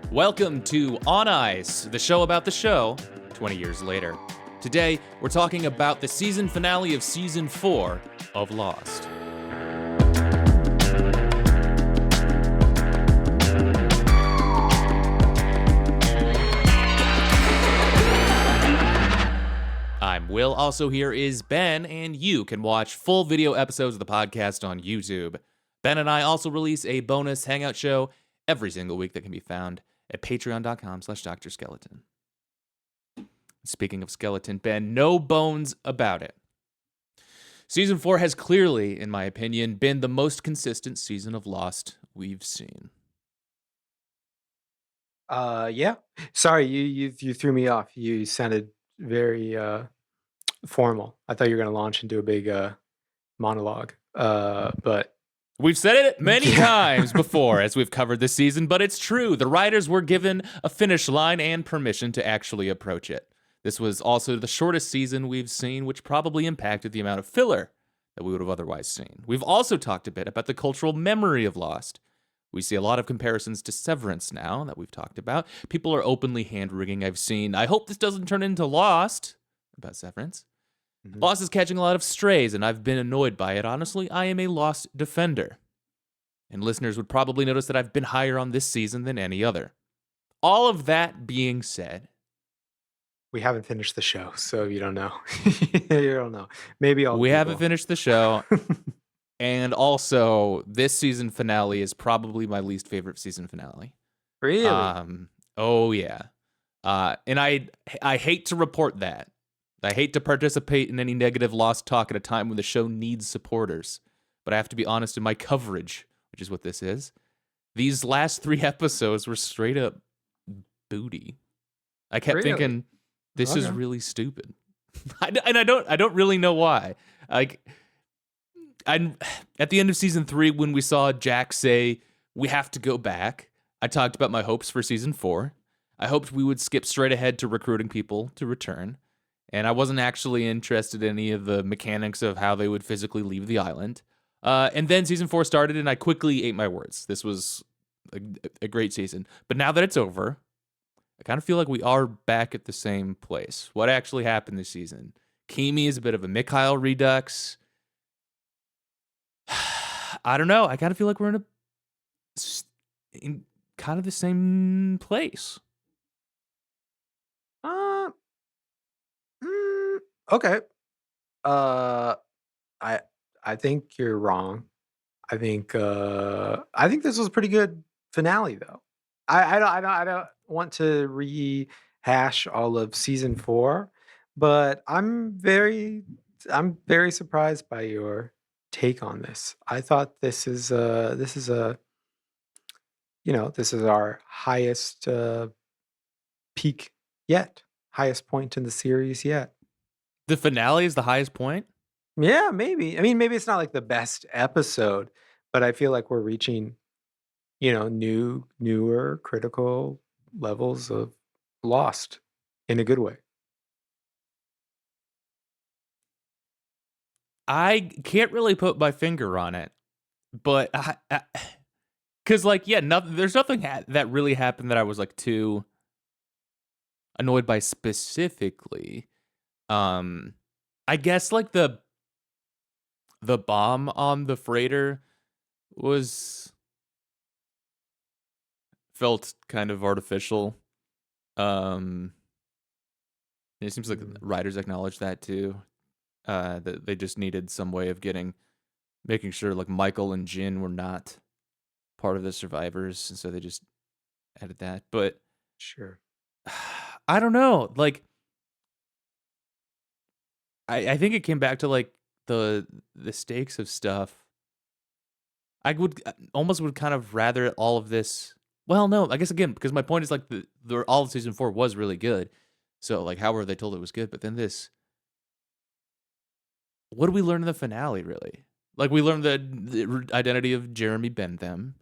Welcome to On Ice, the show about the show 20 years later. Today, we're talking about the season finale of Season 4 of Lost. I'm Will. Also here is Ben, and you can watch full video episodes of the podcast on YouTube. Ben and I also release a bonus hangout show every single week that can be found at patreon.com/Dr. Skeleton. Speaking of skeleton, Ben, no bones about it. Season 4 has clearly, in my opinion, been the most consistent season of Lost we've seen. Yeah. Sorry, you threw me off. You sounded very formal. I thought you were gonna launch into a big monologue. But We've said it many times before as we've covered this season, but it's true. The writers were given a finish line and permission to actually approach it. This was also the shortest season we've seen, which probably impacted the amount of filler that we would have otherwise seen. We've also talked a bit about the cultural memory of Lost. We see a lot of comparisons to Severance now that we've talked about. People are openly hand-wringing. I've seen, I hope this doesn't turn into Lost about Severance. Mhm. Lost is catching a lot of strays, and I've been annoyed by it. Honestly, I am a Lost defender. And listeners would probably notice that I've been higher on this season than any other. All of that being said, we haven't finished the show, so you don't know. You don't know. Maybe all the we haven't people. finished the show. And also, this season finale is probably my least favorite season finale. Really? Oh yeah. And I hate to report that. I hate to participate in any negative Lost talk at a time when the show needs supporters. But I have to be honest in my coverage, which is what this is. These last 3 episodes were straight up booty. I kept Really? thinking, this is Okay. really stupid. And I don't really know why. Like, at the end of season 3, when we saw Jack say, we have to go back, I talked about my hopes for season 4. I hoped we would skip straight ahead to recruiting people to return. And I wasn't actually interested in any of the mechanics of how they would physically leave the island. And then season 4 started, and I quickly ate my words. This was a great season. But now that it's over, I kind of feel like we are back at the same place. What actually happened this season? Kimi is a bit of a Mikhail redux. I don't know. I kind of feel like we're in kind of the same place. Okay. I think you're wrong. I think this was a pretty good finale, though. I don't want to rehash all of season 4, but I'm very surprised by your take on this. I thought this is a this is our highest peak yet, highest point in the series yet. The finale is the highest point. Yeah, maybe. I mean, maybe it's not like the best episode, but I feel like we're reaching, newer critical levels of Lost in a good way. I can't really put my finger on it, but because there's nothing that really happened that I was like too annoyed by specifically. I guess like the bomb on the freighter felt kind of artificial. It seems like writers acknowledge that too. That they just needed some way of making sure like Michael and Jin were not part of the survivors, and so they just added that. But Sure. I don't know. Like, I think it came back to like the stakes of stuff. I would almost kind of rather all of this. Well, no, I guess again because my point is like the all of season 4 was really good. So like, how were they told it was good? But then this. What do we learn in the finale, really? Like, we learned the identity of Jeremy Bentham.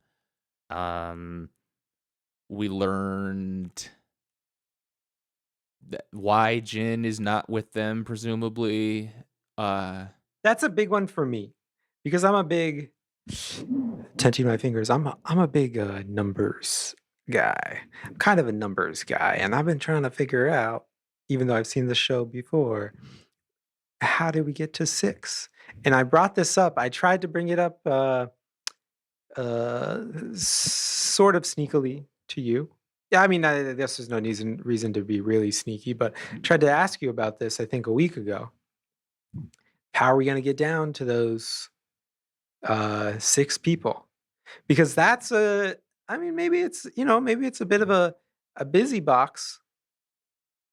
We learned why Jin is not with them, presumably. That That's a big one for me because I'm a big 10 my fingers. I'm a big numbers guy. I'm kind of a numbers guy, and I've been trying to figure out, even though I've seen the show before, how did we get to 6? And I brought this up. I tried to bring it up uh sort of sneakily to you. Yeah, I mean, I guess there's no reason to be really sneaky, but tried to ask you about this I think a week ago. How are we going to get down to those 6 people? Because that's a I mean, maybe it's, maybe it's a bit of a busy box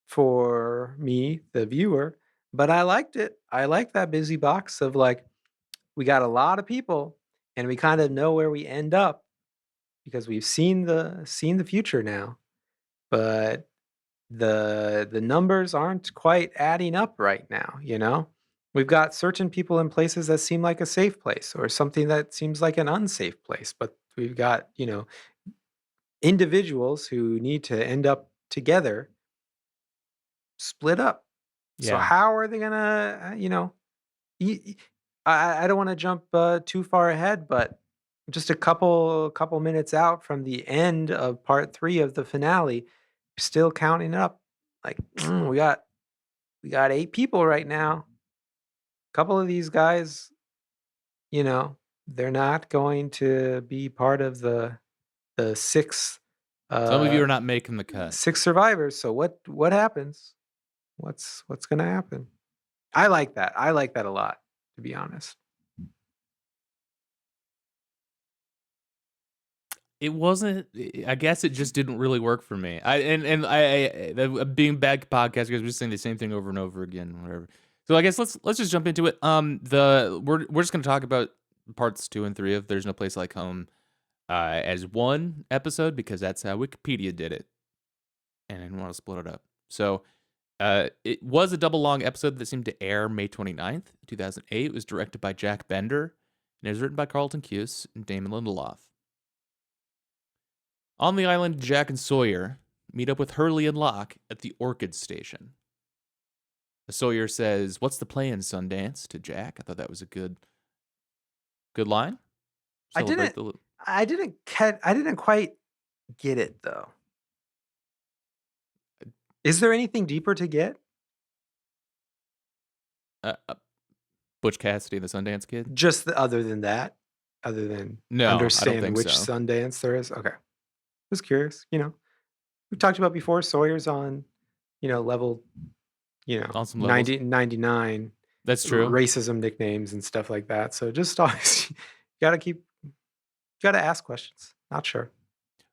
for me, the viewer, but I liked it. I like that busy box of like we got a lot of people and we kind of know where we end up because we've seen the future now. But the numbers aren't quite adding up right now, you know? We've got certain people in places that seem like a safe place or something that seems like an unsafe place, but we've got, individuals who need to end up together split up. So Yeah. how are they gonna, y- y- I don't want to jump too far ahead, but just a couple minutes out from the end of part 3 of the finale, still counting up. Like we got 8 people right now. A couple of these guys, they're not going to be part of the 6 Some of you uh are not making the cut. 6 survivors. So what happens? What's going to happen? I like that. I like that a lot, to be honest. It wasn't. I guess it just didn't really work for me. Being bad podcast guys, we're just saying the same thing over and over again, whatever. So I guess let's just jump into it. We're just gonna talk about parts 2 and 3 of There's No Place Like Home as one episode because that's how Wikipedia did it, and I didn't want to split it up. So it was a double long episode that seemed to air May 29th, 2008. It was directed by Jack Bender, and it was written by Carlton Cuse and Damon Lindelof. On the island, Jack and Sawyer meet up with Hurley and Locke at the Orchid Station. Sawyer says, "What's the plan, Sundance?" to Jack. I thought that was a good line. I Celebrate didn't the I didn't quite get it though. Is there anything deeper to get? uh, uh, Butch Cassidy and the Sundance Kid. Just other than that? Other than No, I don't understand think which so. Sundance there is? Okay. Just curious, We've talked about before Sawyer's on, level, On some levels, 99 that's true. racism nicknames and stuff like that. So just always gotta gotta ask questions. Not sure.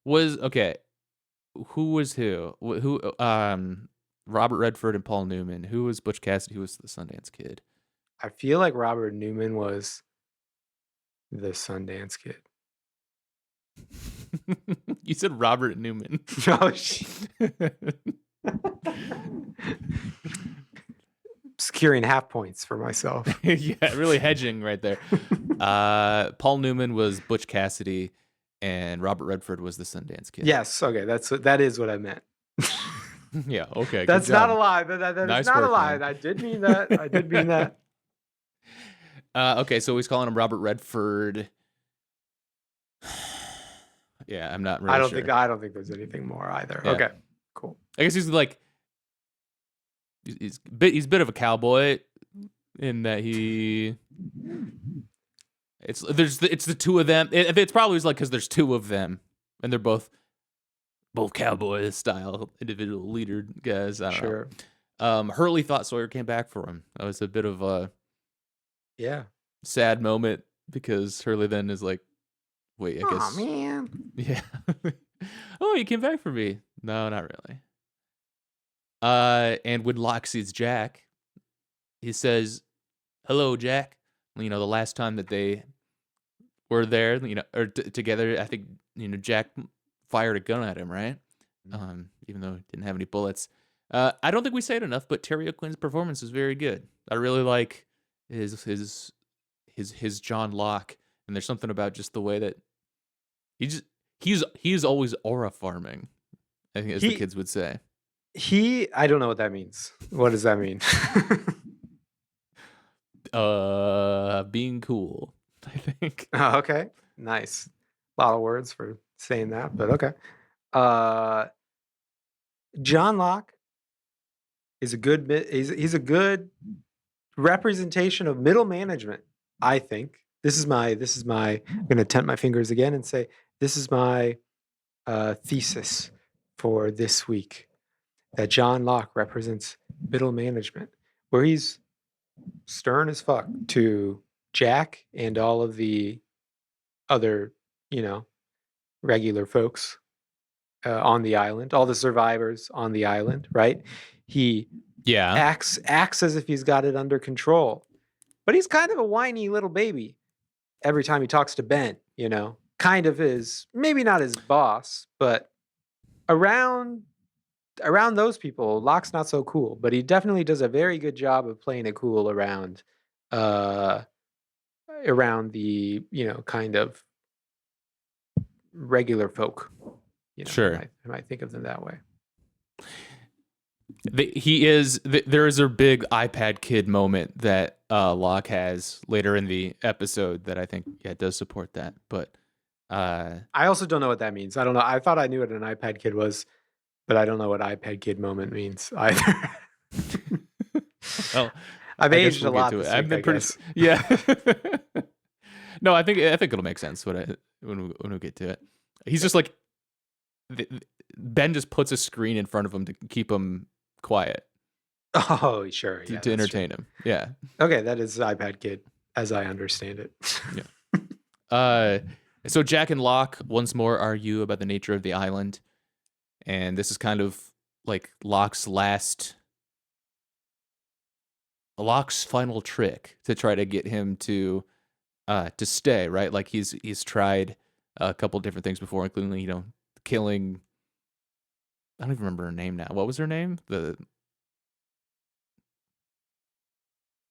Was okay. Who was who? Robert Redford and Paul Newman. Who was Butch Cassidy? Who was the Sundance Kid? I feel like Robert Newman was the Sundance Kid. You said Robert Newman. Oh, securing half points for myself. Yeah, really hedging right there. Paul Newman was Butch Cassidy, and Robert Redford was the Sundance Kid. Yes, okay, that is what I meant. Yeah, okay. That's good not job. a lie. That Nice is not work, a lie. man. I did mean that. I did mean that. Okay, so he's calling him Robert Redford. Yeah, I'm not really sure. I don't think there's anything more either. Yeah. Okay, cool. I guess he's like he's a bit of a cowboy in that it's the two of them. It's probably like because there's two of them and they're both cowboy style individual leader guys. I don't Sure. know. Hurley thought Sawyer came back for him. That was a bit of a sad moment because Hurley then is like, wait, I guess. Oh man. Yeah. Oh, you came back for me. No, not really. And when Locke sees Jack, he says, "Hello, Jack." The last time that they were there, or together, I think, Jack fired a gun at him, right? Even though he didn't have any bullets. I don't think we say it enough, but Terry O'Quinn's performance is very good. I really like his John Locke, and there's something about just the way that he's always aura farming, I think, as the kids would say. I don't know what that means. What does that mean? Being cool, I think. Oh, okay, nice. A lot of words for saying that, but okay. Uh, John Locke is a good he's a good representation of middle management. I think this is my. I'm going to tempt my fingers again and say this is my thesis for this week. That John Locke represents middle management, where he's stern as fuck to Jack and all of the other, you know, regular folks on the island, all the survivors on the island, right? He Yeah, acts as if he's got it under control, but he's kind of a whiny little baby every time he talks to Ben. Kind of his, maybe not his boss, but around those people, Locke's not so cool, but he definitely does a very good job of playing it cool uh the kind of regular folk. sure. I might think of them that way. There is a big iPad kid moment that Locke has later in the episode that I think does support that. But I also don't know what that means. I don't know. I thought I knew what an iPad kid was, but I don't know what iPad kid moment means either. well, I've I guess aged we'll a get lot to it. this I've week, been I pretty guess. yeah. No, I think it'll make sense when we get to it. He's just like Ben just puts a screen in front of him to keep him quiet Oh, sure. Yeah, to that's true. entertain him. Yeah. Okay, that is iPad kid, as I understand it. Yeah. So Jack and Locke once more argue about the nature of the island, and this is kind of like Locke's final trick to try to get him to stay, right? Like he's tried a couple different things before, including killing. I don't even remember her name now. What was her name? The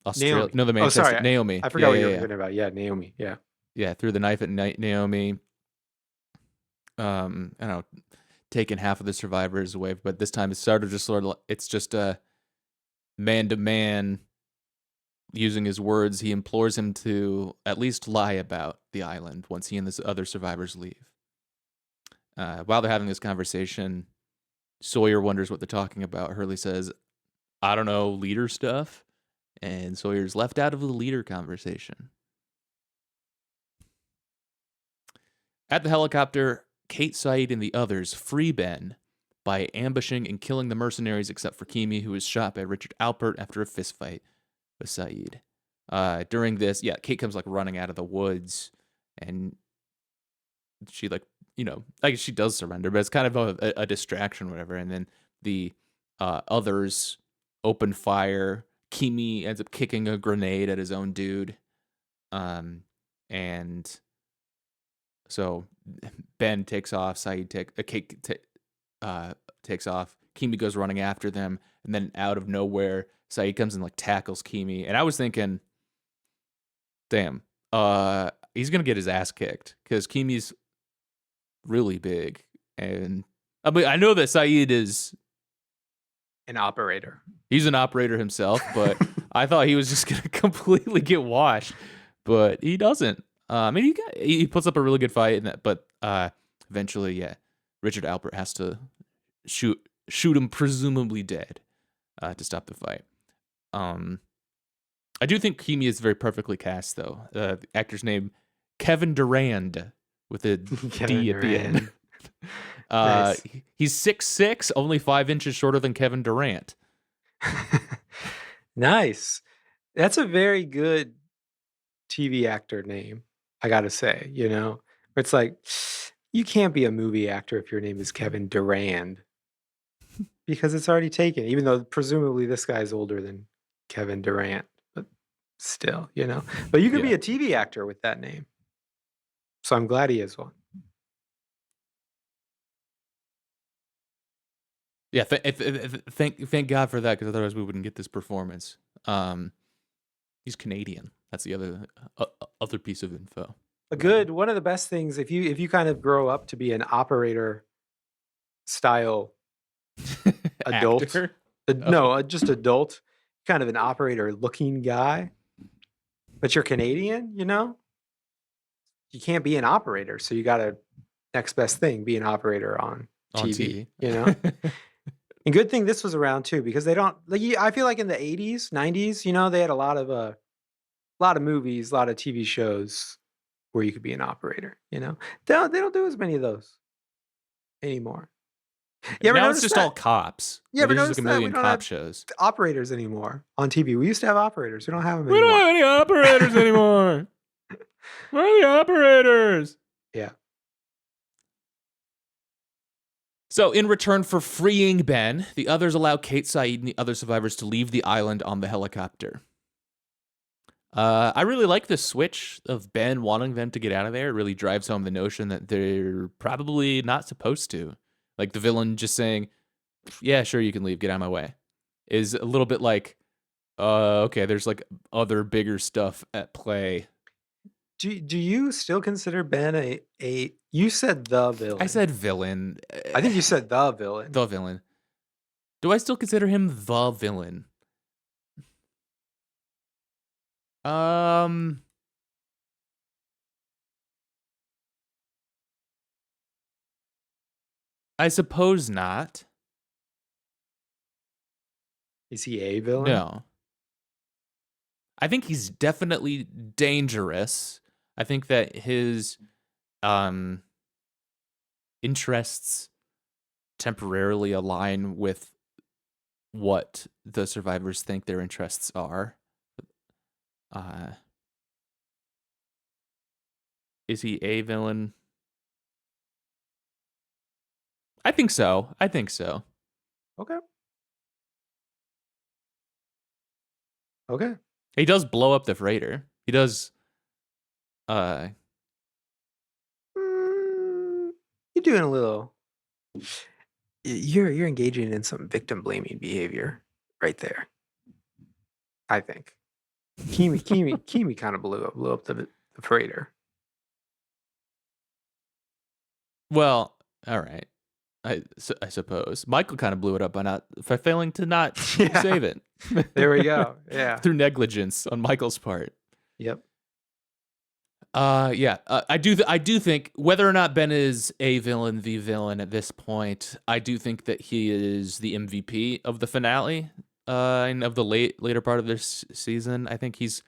Australia, Naomi. no, the Oh, Manchester sorry. Naomi. I Yeah, forgot what yeah, you were yeah, talking about. Yeah, Naomi. Yeah. yeah. Threw the knife at Naomi. I don't know, taking half of the survivors away, but this time it's just a man to man using his words. He implores him to at least lie about the island once he and the other survivors leave. While they're having this conversation, Sawyer wonders what they're talking about. Hurley says, I don't know, leader stuff. And Sawyer's left out of the leader conversation. At the helicopter, Kate, Saeed, and the others free Ben by ambushing and killing the mercenaries except for Kimi, who was shot by Richard Alpert after a fistfight with Saeed. During this, Kate comes running out of the woods, and she I guess she does surrender, but it's kind of a distraction or whatever. And then the others open fire. Kimi ends up kicking a grenade at his own dude. And so Ben takes off. Kate takes off. Kimi goes running after them, and then out of nowhere, Saeed comes and tackles Kimi. And I was thinking, damn, he's gonna get his ass kicked because Kimi's really big, and I know that Saeed is An operator. He's an operator himself, but I thought he was just gonna completely get washed, but he doesn't. He puts up a really good fight in that, but eventually, Richard Alpert has to shoot him, presumably dead, to stop the fight. I do think Kimi is very perfectly cast, though. The actor's name Kevin Durand with a D at the end. Nice. He's 6'6", only 5 inches shorter than Kevin Durant. Nice. That's a very good TV actor name, I gotta say. It's like, you can't be a movie actor if your name is Kevin Durand because it's already taken, even though presumably this guy's older than Kevin Durant, but still. But you could be a TV actor with that name. So I'm glad he is one. Yeah, thank God for that, because otherwise we wouldn't get this performance. He's Canadian. That's the other piece of info. One of the best things, if you kind of grow up to be an operator style adult, Actor? no, just adult, kind of an operator looking guy, but you're Canadian, you know? You can't be an operator, so you gotta next best thing, be an operator on on TV, TV. you know? And good thing this was around too, because they don't like. I feel like in the '80s, '90s, you know, they had a lot of movies, a lot of TV shows where you could be an operator. You know, they don't do as many of those anymore. You ever Now it's notice just all that? cops. You Like ever there's just like notice a that we million don't cop have shows. operators anymore on TV? We used to have operators. We don't have them We don't anymore. have any operators anymore. Where are the operators? Yeah. So, in return for freeing Ben, the others allow Kate, Saeed, and the other survivors to leave the island on the helicopter. I really like this switch of Ben wanting them to get out of there. It really drives home the notion that they're probably not supposed to. Like the villain just saying, "Yeah, sure, you can leave. Get out of my way," is a little bit like, okay, there's like other bigger stuff at play. Do you still consider Ben a? You said the I villain. said villain. I think you said the villain. The villain. Do I still consider him the villain? Um, I suppose not. Is he a villain? No. I think he's definitely dangerous. I think that his um interests temporarily align with what the survivors think their interests are. Uh is he a villain? I think so. I think so. Okay. Okay. He does blow up the freighter. He does uh Mm, you're doing a little. You're engaging in some victim blaming behavior right there. I think Kimi kind of blew up the freighter. well, all right. I suppose Michael kind of blew it up by not for failing to not Yeah. save it. There we go. Yeah. Through negligence on Michael's part. Yep. Yeah. I do think whether or not Ben is a villain, the villain at this point, I do think that he is the MVP of the finale. And of the later part of this season, I think he's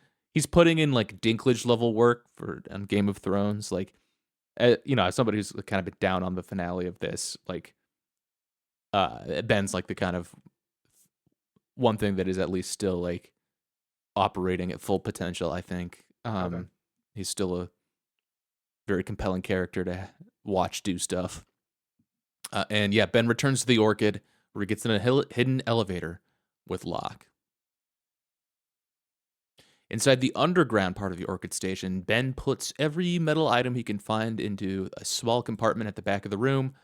putting in like Dinklage level work for on Game of Thrones. Like, you know, as somebody who's kind of been down on the finale of this, like, Ben's like the kind of one thing that is at least still like operating at full potential. I think. Okay. He's still a very compelling character to watch do stuff. And yeah, Ben returns to the Orchid where he gets in a hidden elevator with Locke. Inside the underground part of the Orchid station, Ben puts every metal item he can find into a small compartment at the back of the room,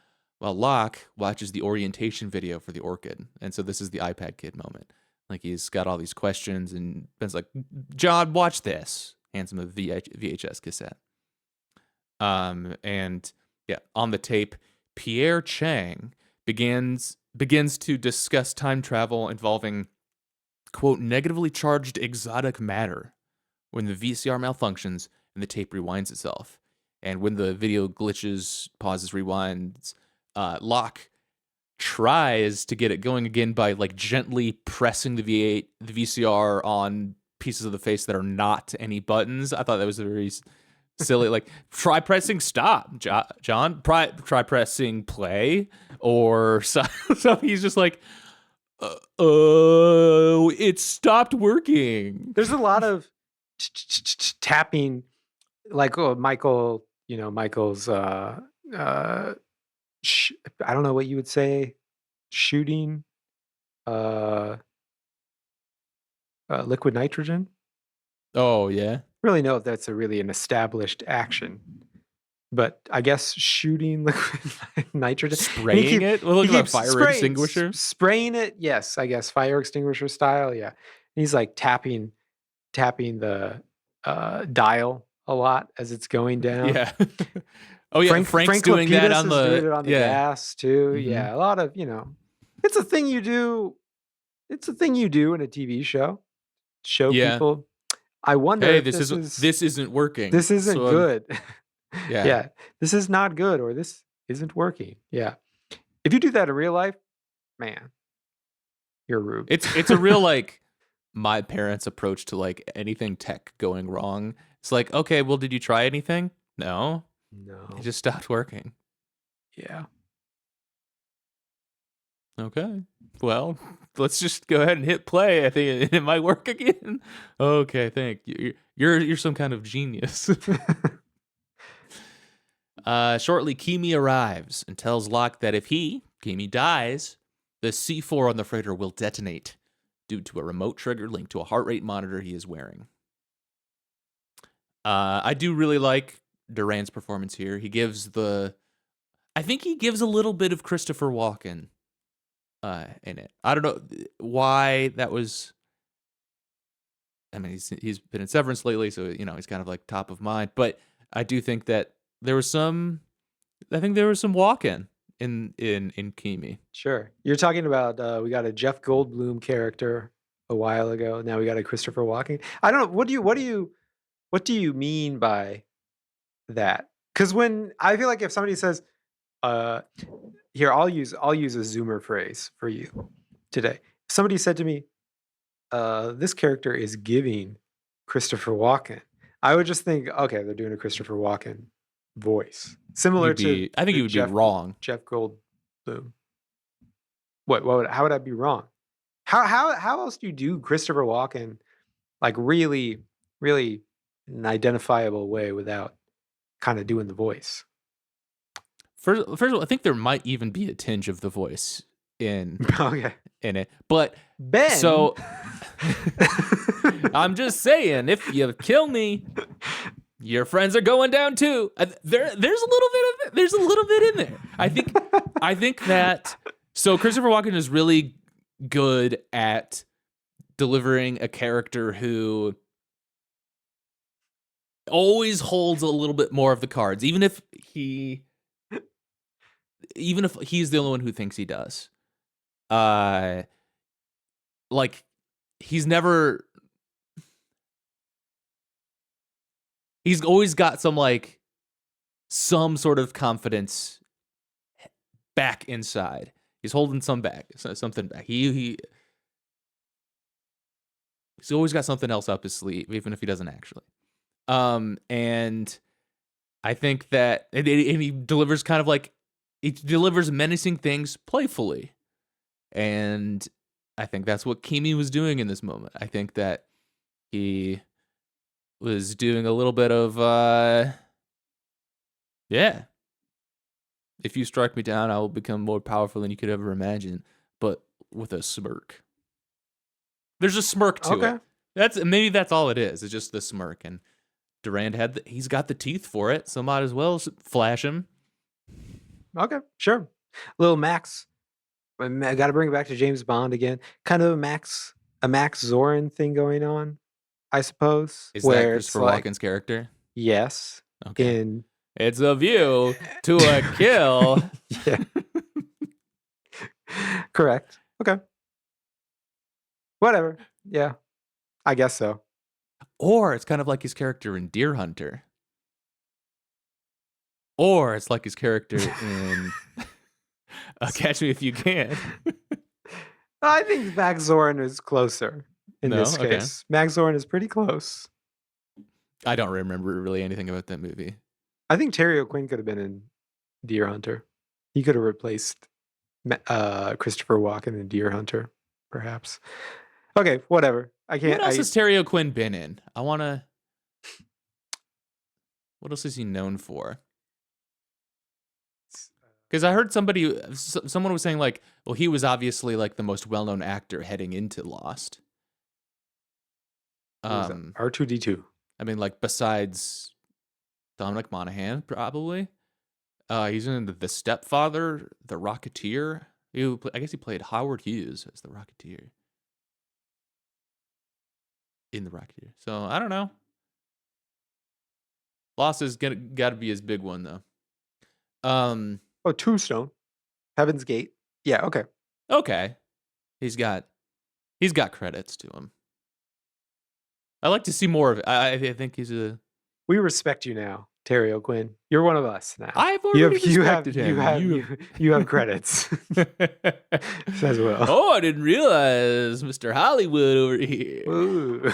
while Locke watches the orientation video for the Orchid. And so this is the iPad Kid moment. Like he's got all these questions, and Ben's like, "John, watch this." Hands him a VHS cassette. And yeah, on the tape, Pierre Chang begins to discuss time travel involving quote negatively charged exotic matter when the VCR malfunctions and the tape rewinds itself. And when the video glitches, pauses, rewinds, Locke tries to get it going again by like gently pressing the VCR on pieces of the face that are not any buttons. I thought that was a very silly. Like try pressing stop, John. Try pressing play, or so he's just like, oh, it stopped working. There's a lot of tapping, like Michael. You know, Michael's. I don't know what you would say. Shooting. Uh, liquid nitrogen. Oh yeah, Really know if that's really an established action, but I guess shooting liquid nitrogen. And spraying it. Well, look he at a keeps fire extinguisher. spraying it. Yes, I guess fire extinguisher style. Yeah, and he's like tapping the dial a lot as it's going down. Yeah. Oh yeah, Frank's doing that on Lapidus is doing the it on the yeah. gas too. Mm-hmm. Yeah, a lot of it's a thing you do. It's a thing you do in a TV show. Show Yeah. people. I wonder Hey, if this isn't working. this isn't So good. yeah. Yeah, this is not good, or this isn't working. Yeah. If you do that in real life, man, you're rude. It's a real like my parents' approach to like anything tech going wrong. It's like, okay, well, did you try anything? No. It No. just stopped working. Yeah. Okay. Well, let's just go ahead and hit play. I think it might work again. Okay, thank you. You're some kind of genius. Shortly, Kimi arrives and tells Locke that if Kimi, dies, the C4 on the freighter will detonate due to a remote trigger linked to a heart rate monitor he is wearing. I do really like Duran's performance here. I think he gives a little bit of Christopher Walken in it. I don't know why that was. I mean, he's been in Severance lately, so he's kind of like top of mind. But I do think that there was some. I think there was some Walken in Kimi. Sure. You're talking about we got a Jeff Goldblum character a while ago. Now we got a Christopher Walken. I don't know. What do you mean by that? Because when I feel like if somebody says, uh, here I'll use a Zoomer phrase for you today. If somebody said to me, this character is giving Christopher Walken, I would just think, okay, they're doing a Christopher Walken voice, similar to I think the you would be wrong. Jeff Goldblum. How would I be wrong? How else do you do Christopher Walken like really, really an identifiable way without kind of doing the voice? First of all, I think there might even be a tinge of the voice in Okay. in it. But Ben. so I'm just saying, if you kill me, your friends are going down too. There's a little bit of it. There's a little bit in there. I think that so Christopher Walken is really good at delivering a character who always holds a little bit more of the cards, even if he's the only one who thinks he does. Like he's always got some sort of confidence back inside. He's holding something back. He's always got something else up his sleeve, even if he doesn't actually. And I think that and he delivers he delivers menacing things playfully. And I think that's what Kimi was doing in this moment. I think that he was doing a little bit of yeah. If you strike me down, I will become more powerful than you could ever imagine, but with a smirk. There's a smirk to Okay. it. Maybe that's all it is. It's just the smirk. And Durand he's got the teeth for it, so might as well flash him. Okay. Sure. Little Max. I got to bring it back to James Bond again. Kind of a Max Zorin thing going on, I suppose. Is that Where it's Christopher like, Walken's character? yes, Okay. in It's a view to a kill. yeah, correct. Okay. Whatever. Yeah, I guess so. Or it's kind of like his character in Deer Hunter. Or it's like his character in Catch Me If You Can. I think Max Zorin is closer in No? this Okay. case. Max Zorin is pretty close. I don't remember really anything about that movie. I think Terry O'Quinn could have been in Deer Hunter. He could have replaced Christopher Walken in Deer Hunter, perhaps. Okay, whatever. I can't. What else has Terry O'Quinn been in? What else is he known for? Because I heard someone was saying like, well, he was obviously like the most well-known actor heading into Lost. R2D2. I mean, like besides Dominic Monaghan, probably. He's in The Stepfather, The Rocketeer. I guess he played Howard Hughes as the Rocketeer. In The Rocketeer. So, I don't know. Lost is got to be his big one, though. Oh, Tombstone. Heaven's Gate. Yeah, okay. Okay. He's got credits to him. I like to see more of it. I think he's a. We respect you now, Terry O'Quinn. You're one of us now. I've already You have respected him, and you. you have credits as well. Oh, I didn't realize Mr. Hollywood over here. Ooh.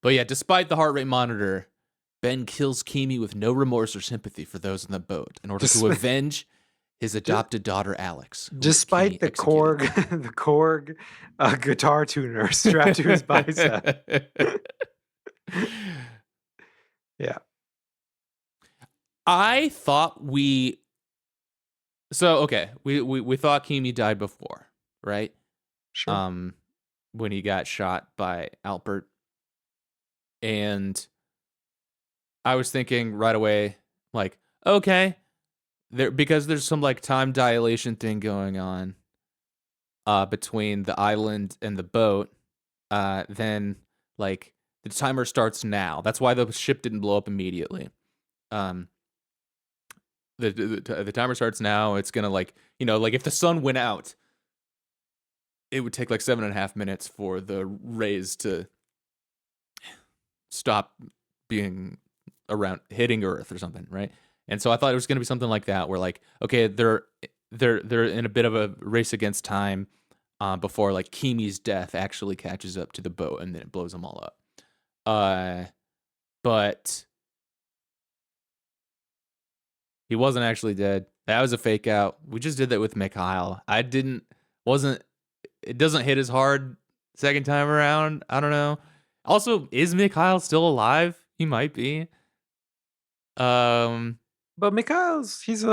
But yeah, despite the heart rate monitor, Ben kills Kimi with no remorse or sympathy for those in the boat in order to avenge his adopted daughter Alex. Despite the Korg, the Korg guitar tuner strapped to his bicep. Yeah. I thought we thought Kimi died before, right? Sure. When he got shot by Albert. And I was thinking right away, like, okay, because there's some like time dilation thing going on between the island and the boat, then like the timer starts now. That's why the ship didn't blow up immediately. The timer starts now. It's gonna like if the sun went out, it would take like 7.5 minutes for the rays to stop being around hitting Earth or something, right? And so I thought it was gonna be something like that, where like, okay, they're in a bit of a race against time before like Kimi's death actually catches up to the boat, and then it blows them all up. But he wasn't actually dead. That was a fake out. We just did that with Mikhail. It doesn't hit as hard second time around. I don't know. Also, is Mikhail still alive? He might be. But Mikhail's he's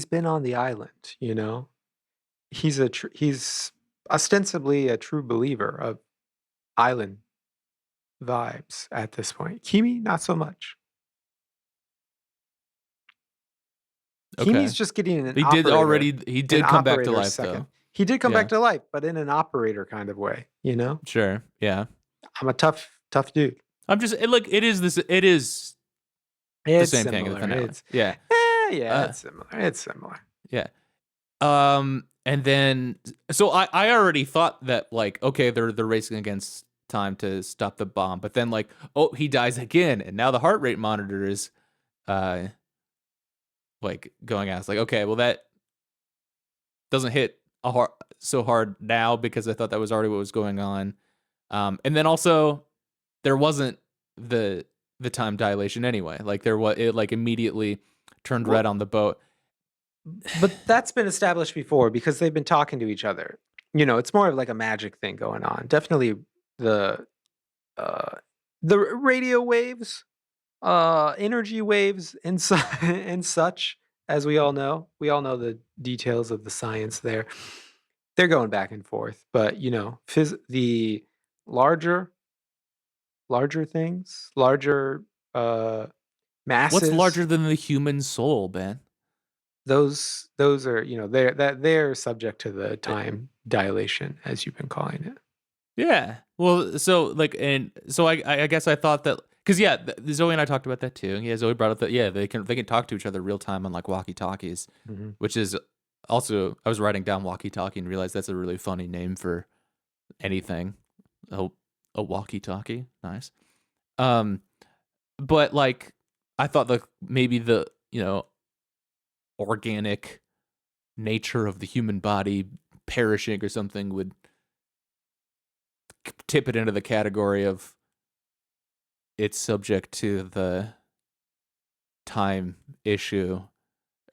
been on the island, you know. He's ostensibly a true believer of island vibes at this point. Kimi, not so much. Okay. Kimi's just getting an He did come back to life second. though. He did come back to life, but in an operator kind of way, you know? Sure. Yeah. I'm a tough dude. I'm just like it is the same thing in the finale. Yeah. It's similar. It's similar. Yeah. And then so I already thought that like, okay, they're racing against time to stop the bomb, but then like, oh, he dies again, and now the heart rate monitor is like going out. It's like, okay, well that doesn't hit so hard now, because I thought that was already what was going on. And then also there wasn't the time dilation anyway. Like it like immediately turned red on the boat. But that's been established before because they've been talking to each other. You know, it's more of like a magic thing going on. Definitely the radio waves, energy waves and and such, as we all know. We all know the details of the science there. They're going back and forth, but you know, the larger things, larger masses. What's larger than the human soul, Ben? Those are, you know, they're subject to the time dilation, as you've been calling it. Yeah. Well, so like, and so I guess I thought that because Zoe and I talked about that too. Yeah, Zoe brought up that they can talk to each other real time on like walkie talkies, which is also, I was writing down walkie talkie and realized that's a really funny name for anything. A walkie talkie, nice. But like I thought that maybe the organic nature of the human body perishing or something would tip it into the category of it's subject to the time issue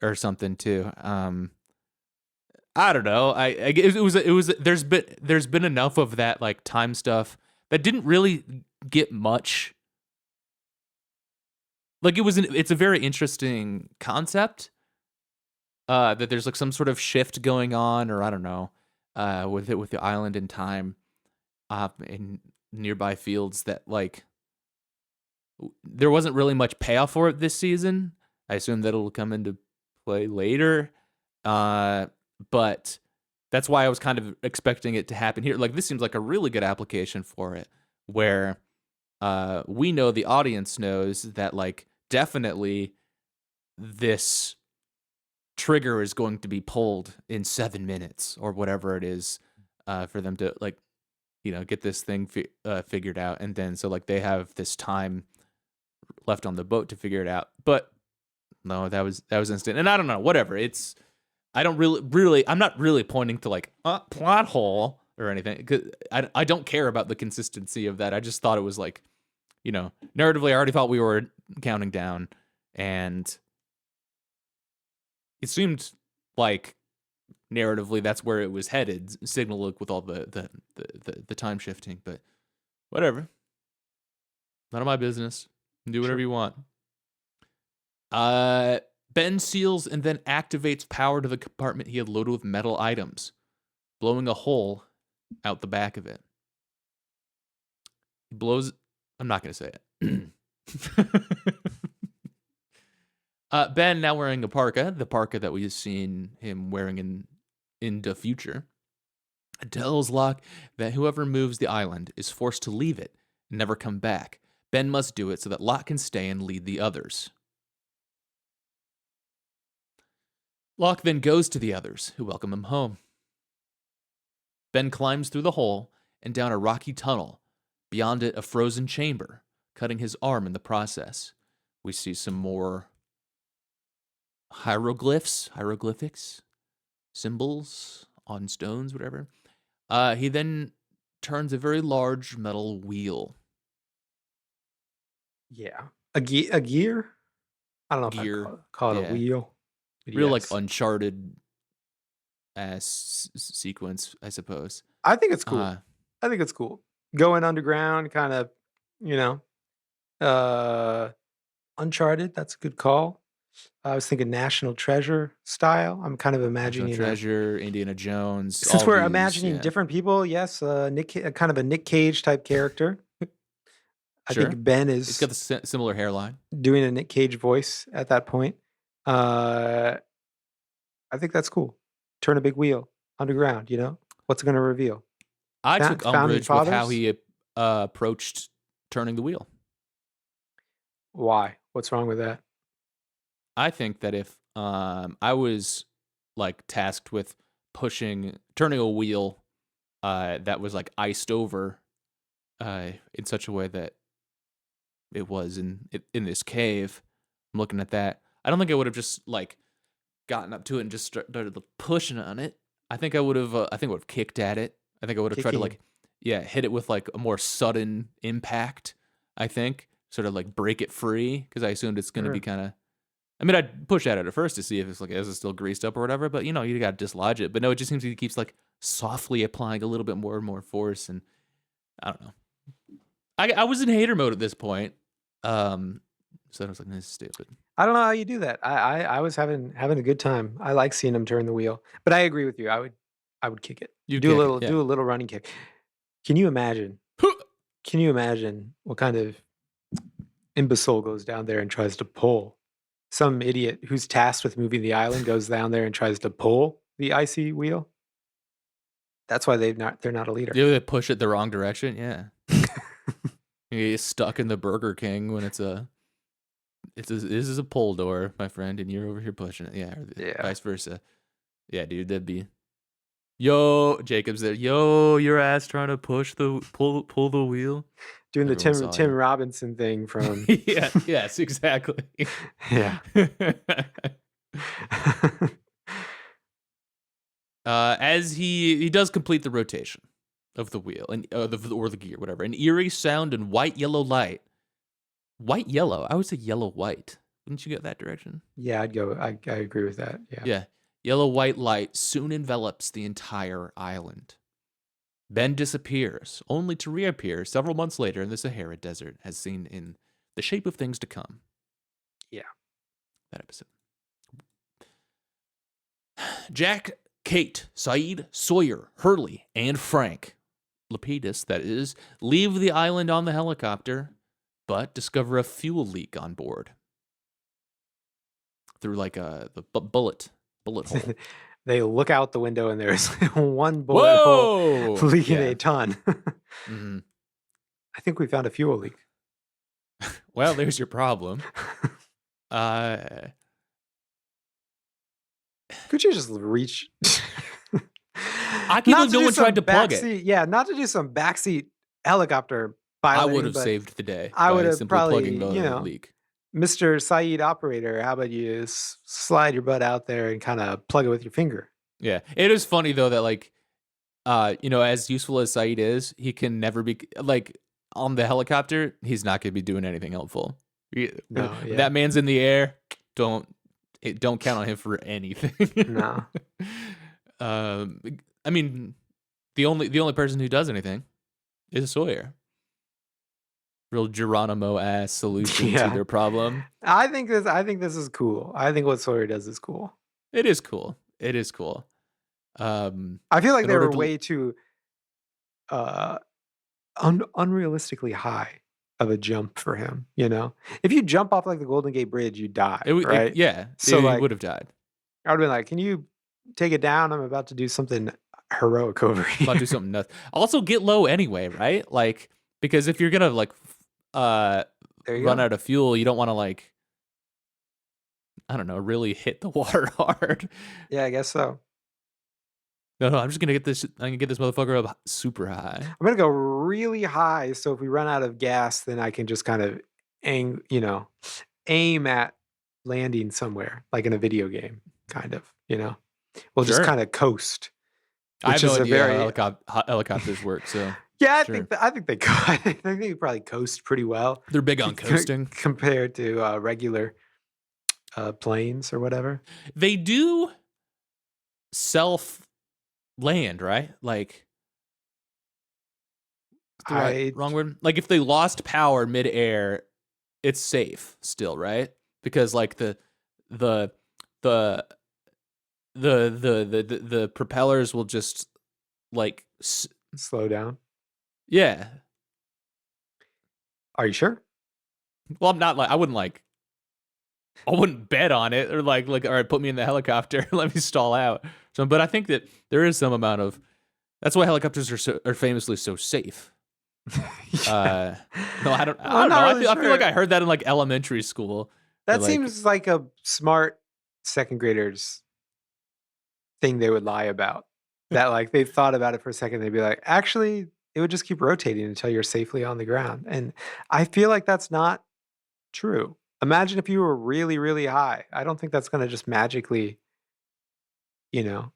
or something too. I don't know. It was there's been enough of that like time stuff that didn't really get much. Like it's a very interesting concept. That there's like some sort of shift going on, or I don't know, with the island in time, in nearby fields that like there wasn't really much payoff for it this season. I assume that it'll come into play later, but that's why I was kind of expecting it to happen here. Like this seems like a really good application for it, where we know the audience knows that like definitely this trigger is going to be pulled in 7 minutes or whatever it is, for them to like get this thing figured out, and then so like they have this time left on the boat to figure it out. But no, that was instant, and I don't know, whatever. I don't really I'm not really pointing to like plot hole or anything because I don't care about the consistency of that. I just thought it was like narratively I already thought we were counting down, and it seemed like narratively that's where it was headed. Signal Look with all the time shifting, but whatever. None of my business. Do whatever Sure. you want. Ben seals and then activates power to the compartment he had loaded with metal items, blowing a hole out the back of it. He blows. I'm not going to say it. Ben, now wearing a parka, the parka that we've seen him wearing in the future, tells Locke that whoever moves the island is forced to leave it and never come back. Ben must do it so that Locke can stay and lead the others. Locke then goes to the others, who welcome him home. Ben climbs through the hole and down a rocky tunnel, beyond it a frozen chamber, cutting his arm in the process. We see some more hieroglyphics, symbols on stones, whatever. He then turns a very large metal wheel. Yeah. A gear? I don't know if I'd Gear. call it a Yeah. wheel. But Real like yes. Uncharted sequence, I suppose. I think it's cool. I think it's cool. Going underground, kind of, you know, Uncharted. That's a good call. I was thinking National Treasure style. I'm kind of National imagining Treasure, Indiana Jones, since all we're these, imagining yeah. different people. Yes, kind of a Nick Cage type character. I Sure. think Ben He's got is the similar hairline. doing a Nick Cage voice at that point. I think that's cool. Turn a big wheel underground. What's it going to reveal? I took Founding umbrage with how fathers. he approached turning the wheel. Why? What's wrong with that? I think that if I was like tasked with turning a wheel that was like iced over in such a way that it was in this cave, I'm looking at that. I don't think I would have just like gotten up to it and just started pushing on it. I think I would have. I think I would have kicked at it. I think I would have tried to Kicking. like, hit it with like a more sudden impact. I think sort of like break it free because I assumed it's going to be Sure. kind of. I mean, I'd push at it at first to see if it's like is it still greased up or whatever. But you got to dislodge it. But no, it just seems he keeps like softly applying a little bit more and more force, and I don't know. I was in hater mode at this point. So I was like, this is stupid. I don't know how you do that. I was having a good time. I like seeing him turn the wheel, but I agree with you. I would kick it. You Do a kick it, little yeah. do a little running kick. Can you imagine? Can you imagine what kind of imbecile goes down there and tries to pull? Some idiot who's tasked with moving the island goes down there and tries to pull the icy wheel. That's why they're not a leader. Do they push it the wrong direction? Yeah. You get stuck in the Burger King when this is a pull door, my friend, and you're over here pushing it. Yeah, or Yeah. vice versa. Yeah, dude, that'd be. Yo, Jacob's there. Yo, your ass trying to pull the wheel. Doing the Everyone saw Tim you. Robinson thing from Yeah. Yes. Exactly. yeah. As he does complete the rotation of the wheel and or the gear, whatever, an eerie sound and white yellow light. White yellow. I would say yellow white. Wouldn't you get that direction? Yeah, I'd go. I agree with that. Yeah. Yeah. Yellow white light soon envelops the entire island. Ben disappears, only to reappear several months later in the Sahara Desert, as seen in The Shape of Things to Come. Yeah. That episode. Jack, Kate, Saeed, Sawyer, Hurley, and Frank, Lapidus, that is, leave the island on the helicopter, but discover a fuel leak on board. Through like the bullet hole. They look out the window and there's one bullet hole leaking Yeah. a ton. Mm-hmm. I think we found a fuel leak. Well, there's your problem. Could you just reach? I can't Not believe to no do one tried some to plug it. backseat, yeah, not to do some backseat helicopter I would piloting, have but saved the day I would by have simply plugging probably, the leak. Mr. Saeed operator, how about you slide your butt out there and kind of plug it with your finger? Yeah, it is funny though that like, as useful as Saeed is, he can never be like on the helicopter. He's not going to be doing anything helpful. No, yeah, That man's in the air. Don't don't count on him for anything. no. um, I mean, the only person who does anything is Sawyer. Real Geronimo ass solution to Yeah. their problem. I think this is cool. I think what Sawyer does is cool. It is cool. It is cool. I feel like In they order were to way too uh unrealistically high of a jump for him, you know? If you jump off like the Golden Gate Bridge, you die, right? yeah, So he like would have died. I would have been like, "Can you take it down? I'm about to do something heroic over About to do here." something nuts. Also, get low anyway, right? Like, because if you're gonna like uh There you run go. out of fuel, you don't want to like, I don't know, really hit the water hard. Yeah, I guess so. No, I'm just gonna get this. I can get this motherfucker up super high. I'm gonna go really high, so if we run out of gas, then I can just kind of aim at landing somewhere, like in a video game, kind of, you know? We'll just Sure. kind of coast, I have which no is a idea very how helicopters work, so yeah, sure. I think they I think they probably coast pretty well They're big on coasting. compared to regular planes or whatever. They do self land, right? Like, the I wrong word. Like if they lost power midair, it's safe still, right? Because like the the the propellers will just like slow down. yeah. Are you sure? Well, I'm not like I wouldn't bet on it or like all right, put me in the helicopter, let me stall out. So, but I think that there is some amount of that's why helicopters are famously so safe. Yeah. No, I don't. I'm not know. really I feel like sure. I heard that in like elementary school. That Like, seems like a smart second graders thing they would lie about. That like they thought about it for a second, they'd be like, actually, it would just keep rotating until you're safely on the ground. And I feel like that's not true. Imagine if you were really, really high. I don't think that's gonna just magically, you know,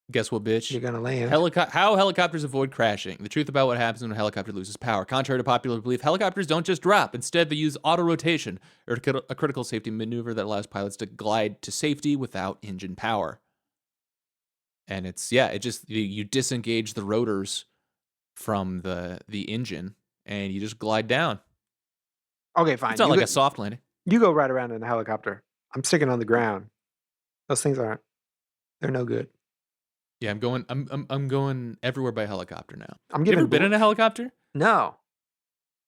guess what, bitch? you're gonna land. How helicopters avoid crashing. The truth about what happens when a helicopter loses power. Contrary to popular belief, helicopters don't just drop. Instead, they use auto rotation, or a critical safety maneuver that allows pilots to glide to safety without engine power. And it just you disengage the rotors from the engine, and you just glide down. Okay, It's fine. not like a soft landing. You go right around in a helicopter. I'm sticking on the ground. Those things they're no good. Yeah, I'm going everywhere by helicopter now. I'm You ever giving been in a helicopter? no.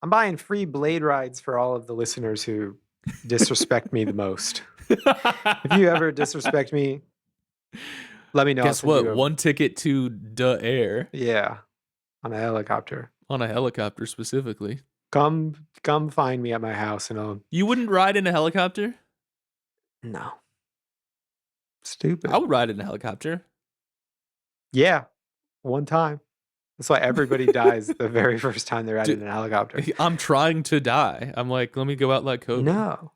I'm buying free blade rides for all of the listeners who disrespect me the most. If you ever disrespect me, let me know. I'll Guess send what? you One ticket to the air yeah, on a helicopter. on a helicopter specifically. Come find me at my house and I'll You wouldn't ride in a helicopter? no. Stupid. I would ride in a helicopter. Yeah, one time. That's why everybody dies the very first time they're riding in a helicopter. I'm trying to die. I'm like, let me go out like Kobe. No.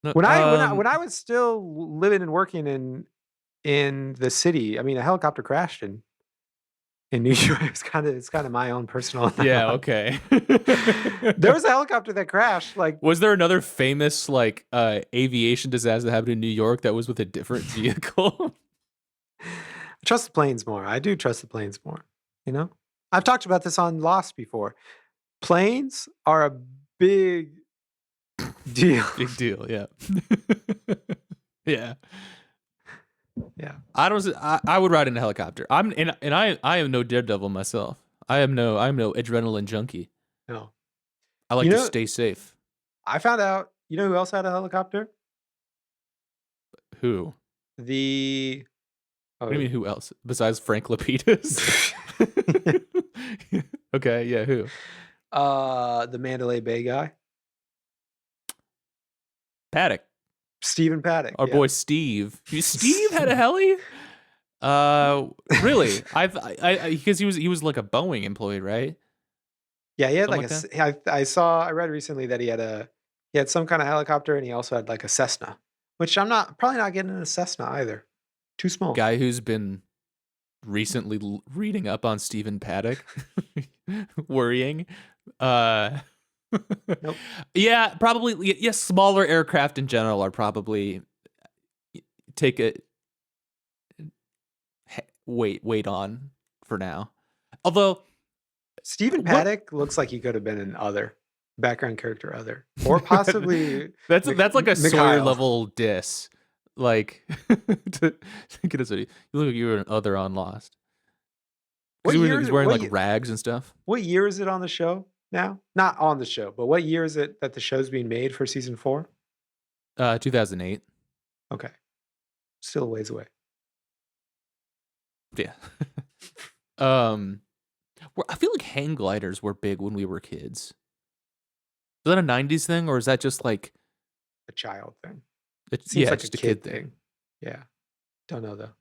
No, When I was still living and working in the city, I mean, a helicopter crashed in New York. It's kind of my own personal. yeah, okay. There was a helicopter that crashed. Like, Was there another famous like aviation disaster that happened in New York that was with a different vehicle? I trust the planes more. I do trust the planes more. You know, I've talked about this on Lost before. Planes are a big deal. Big deal, yeah. yeah. Yeah. I would ride in a helicopter. I am no daredevil myself. I am no adrenaline junkie. No. I like You to know- stay safe. I found out. You know who else had a helicopter? Who? The. What do you mean who else? Besides Frank Lapidus? Okay, yeah, who? The Mandalay Bay guy, Paddock. Stephen Paddock. Our yeah. boy Steve. Steve had a heli? Really? Because he was like a Boeing employee, right? Yeah, he had Something like like that. I read recently that he had some kind of helicopter, and he also had like a Cessna, which I'm not probably not getting in a Cessna either. Too small. Guy who's been recently reading up on Stephen Paddock, worrying. Uh, Nope. yeah, probably. Yes, smaller aircraft in general are probably take a wait on for now. Although, Stephen what Paddock looks like he could have been an other background character, other or possibly that's like a Sawyer Mikhail. level diss. Like to get us, you look like you were an other on Lost because What year is he's it? wearing like rags and stuff. What year is it on the show now? Not on the show, but what year is it that the show's being made for season 4? 2008. Okay, still a ways away. Yeah. I feel like hang gliders were big when we were kids. Is that a '90s thing, or is that just like A child thing. Seems yeah, like a just a kid kid thing? thing. Yeah, don't know though.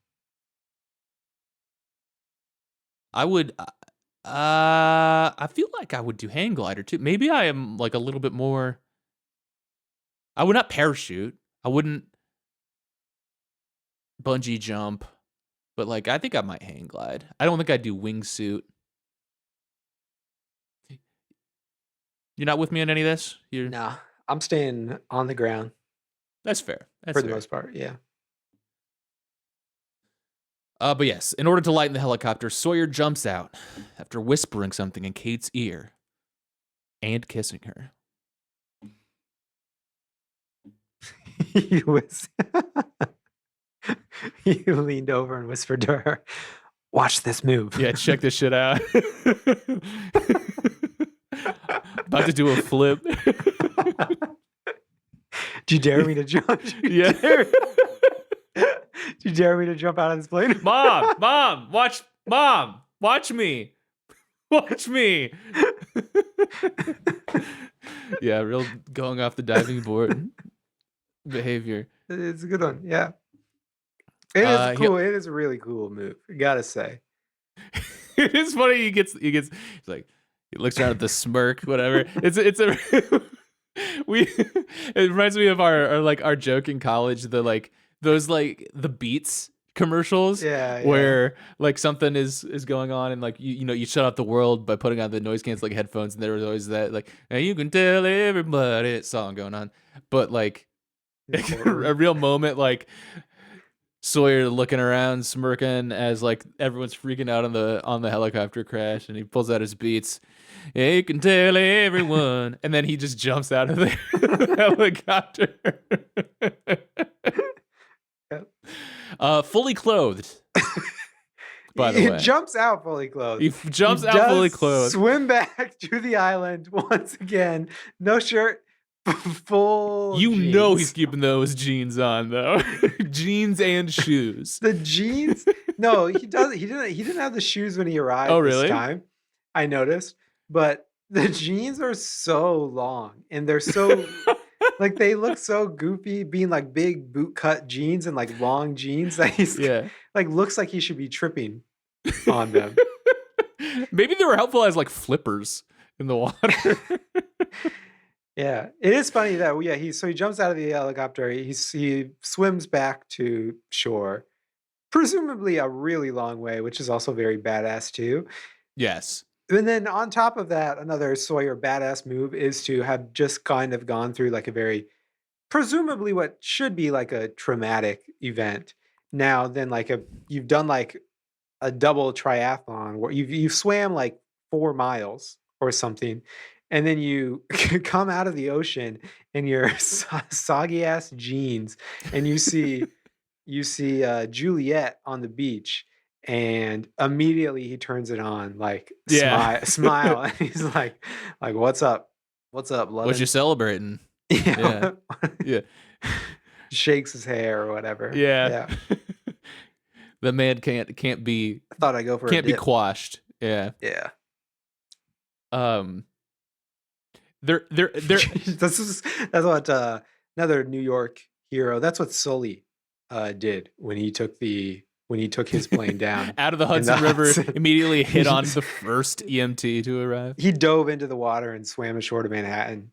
I would. I feel like I would do hang glider too. Maybe I am like a little bit more. I would not parachute. I wouldn't bungee jump, but like I think I might hang glide. I don't think I'd do wingsuit. You're not with me on any of this? You're Nah, I'm staying on the ground That's fair. That's for the fair. most part. Yeah. But yes, in order to lighten the helicopter, Sawyer jumps out after whispering something in Kate's ear and kissing her. he was. he leaned over and whispered to her, "Watch this move." Yeah, check this shit out. About to do a flip. Do you dare me to jump? Yeah. Do you dare me to jump out of this plane? Mom, watch me. Watch me. Yeah, real going off the diving board behavior. It's a good one. Yeah. It is He, cool. It is a really cool move. I gotta say. it is funny. He's like, he looks around at the smirk, whatever. It's a we. It reminds me of our joke in college. The like those like the Beats commercials. Yeah. Where like something is going on and like you shut out the world by putting on the noise canceling headphones, and there was always that like, and you can tell everybody song going on, but like a real moment like Sawyer looking around, smirking as like everyone's freaking out on the helicopter crash, and he pulls out his Beats. Yeah, you can tell everyone, and then he just jumps out of the helicopter, fully clothed. By the way, jumps out fully clothed. He jumps out fully clothed. Swim back to the island once again. No shirt, full. Jeans. He's keeping those jeans on though, jeans and shoes. The jeans? No, he doesn't. He didn't have the shoes when he arrived. Oh, really? This time, I noticed. But the jeans are so long, and they're so like they look so goofy, being like big boot cut jeans and like long jeans that he's like looks like he should be tripping on them. Maybe they were helpful as like flippers in the water. Yeah, it is funny that he jumps out of the helicopter. He swims back to shore, presumably a really long way, which is also very badass too. Yes. And then on top of that, another Sawyer badass move is to have just kind of gone through like a very presumably what should be like a traumatic event. Now then you've done like a double triathlon where you've swam like 4 miles or something, and then you come out of the ocean in your soggy ass jeans, and you see Juliet on the beach, and immediately he turns it on, like smile, and he's like what's up, love? What you celebrating? Yeah. Yeah. Shakes his hair or whatever. Yeah. The man can't be. I thought I'd go for can't be quashed. Yeah. Yeah. They're that's what another New York hero. That's what Sully did when he took the when he took his plane down Out of the in the Hudson River, Hudson. immediately hit He on just- the first EMT to arrive. he dove into the water and swam ashore to Manhattan.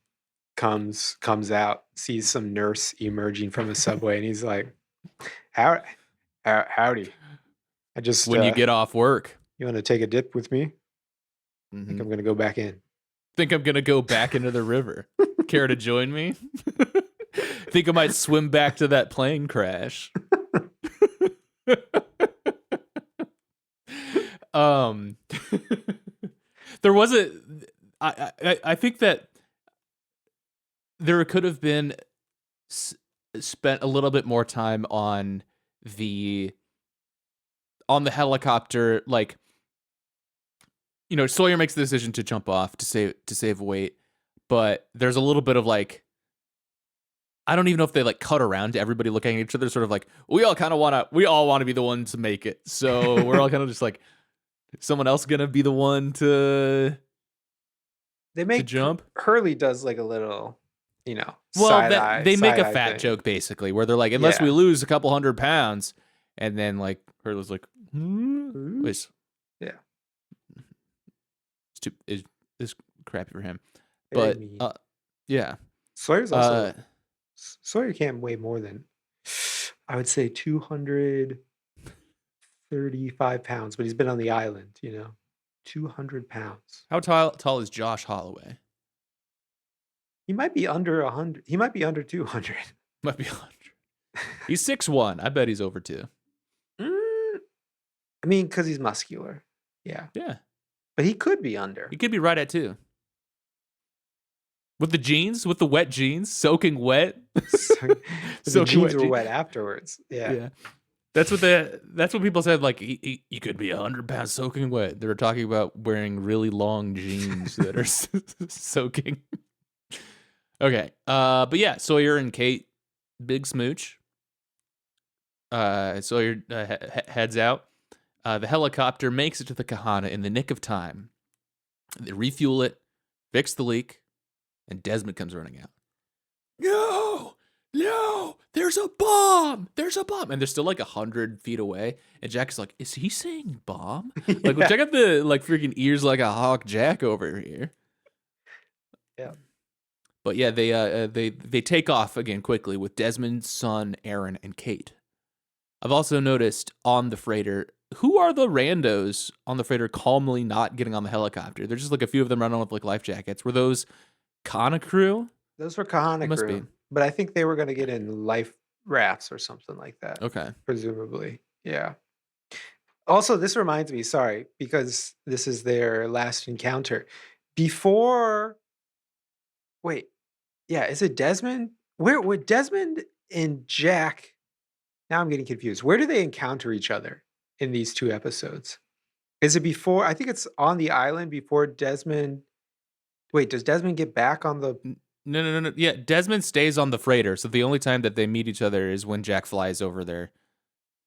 Comes out, sees some nurse emerging from a subway, and he's like, howdy. I just When you get off work, you want to take a dip with me? I think Mhm. I'm gonna go back in. Think I'm gonna go back into the river. Care to join me? Think I might swim back to that plane crash. um, there was a. I think that there could have been spent a little bit more time the on the helicopter, like, Sawyer makes the decision to jump off to save weight, but there's a little bit of like, I don't even know if they like cut around to everybody looking at each other, sort of like, we all want to be the one to make it, so we're all kind of just like, someone else gonna be the one to They make jump. Hurley does like a little, Well, side that eye. they make a side-eye fat thing. joke basically, where they're like, unless we Yeah. lose a couple 100 pounds, and then like Hurley's like, Wait, Yeah. it's crappy for him, Very but mean. yeah. Sawyer's also Sawyer can't weigh more than, I would say, 235 pounds, but he's been on the island, 200 pounds. How tall is Josh Holloway? He might be under 100. He might be under 200. Might be 100. He's 6'1". I bet he's over 2. I mean, because he's muscular. Yeah. Yeah. But he could be under. He could be right at 2. With the wet jeans, soaking wet. The jeans were wet afterwards. Yeah. That's what people said. Like, he could be 100 pounds soaking wet. They were talking about wearing really long jeans that are soaking. Okay. But yeah, Sawyer and Kate, big smooch. Sawyer heads out. The helicopter makes it to the Kahana in the nick of time. They refuel it, fix the leak, and Desmond comes running out. No, there's a bomb. And they're still like 100 feet away. And Jack is like, is he saying bomb? Yeah. Like, check out the like freaking ears like a hawk Jack over here. Yeah. But yeah, they take off again quickly with Desmond, Son, Aaron, and Kate. I've also noticed on the freighter, who are the randos on the freighter calmly not getting on the helicopter? There's just like a few of them running with like life jackets. Were those Kana crew? Those were Kahana Must crew. be. But I think they were going to get in life rafts or something like that. Okay. Presumably. Yeah. Also, this reminds me, sorry, because this is their last encounter. Wait, yeah, is it Desmond? Where would Desmond and Jack? Now I'm getting confused. Where do they encounter each other in these 2 episodes? Is it before? I think it's on the island before Desmond. Wait, does Desmond get back on the? No. Yeah, Desmond stays on the freighter, so the only time that they meet each other is when Jack flies over there,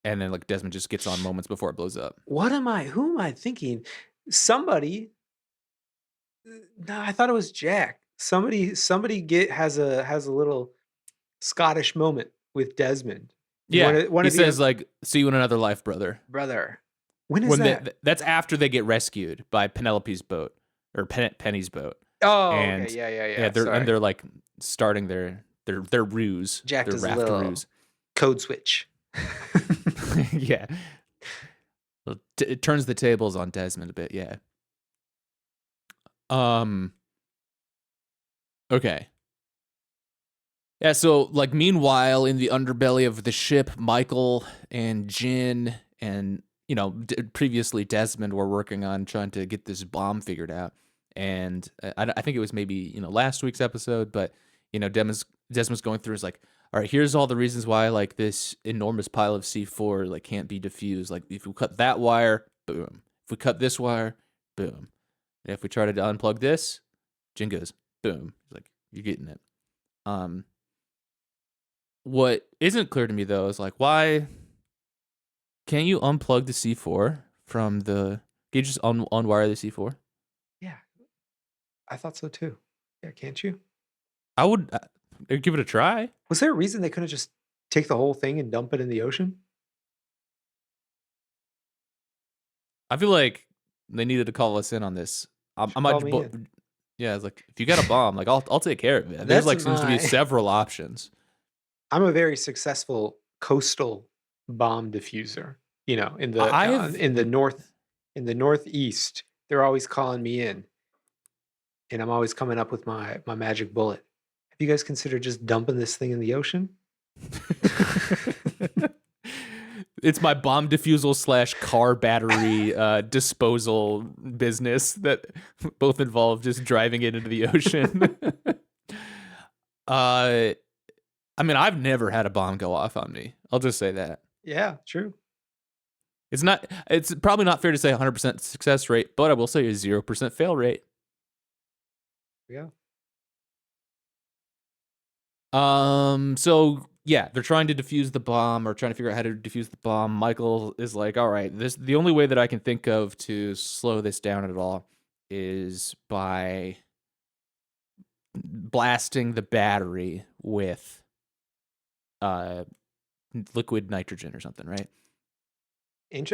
and then like Desmond just gets on moments before it blows up. Who am I thinking? Somebody. No, I thought it was Jack. Somebody has a little Scottish moment with Desmond. Yeah, One he of the says like, "See you in another life, brother." brother. When is that? That's after they get rescued by Penelope's boat or Penny's boat. Oh, And okay, yeah. and they're like starting their ruse, Jack their does a raft little ruse. code switch. Yeah, it turns the tables on Desmond a bit. Yeah. Okay. Yeah, so like meanwhile in the underbelly of the ship, Michael and Jin and previously Desmond were working on trying to get this bomb figured out. And I think it was maybe last week's episode, but Desmond's going through is like, all right, here's all the reasons why like this enormous pile of C4 like can't be diffused. Like if we cut that wire, boom. If we cut this wire, boom. And if we try to unplug this, Jin goes, boom. He's like, you're getting it. What isn't clear to me though is like, why can't you unplug the C4 from the? Can you just unwire the C4? Yeah, I thought so too. Yeah, can't you? I would give it a try. Was there a reason they couldn't just take the whole thing and dump it in the ocean? I feel like they needed to call us in on this. I Should call might, me in. yeah, it's like if you got a bomb, like I'll take care of it. There's That's like seems to be my. several options. I'm a very successful coastal bomb diffuser. You know, I have, in the north, in the northeast, they're always calling me in, and I'm always coming up with my magic bullet. Have you guys considered just dumping this thing in the ocean? it's my bomb defusal slash car battery disposal business that both involve just driving it into the ocean. I mean, I've never had a bomb go off on me. I'll just say that. Yeah, true. It's probably not fair to say 100% success rate, but I will say a 0% fail rate. Yeah. So yeah, they're trying to defuse the bomb or trying to figure out how to defuse the bomb. Michael is like, all right, the only way that I can think of to slow this down at all is by blasting the battery with liquid nitrogen or something, right?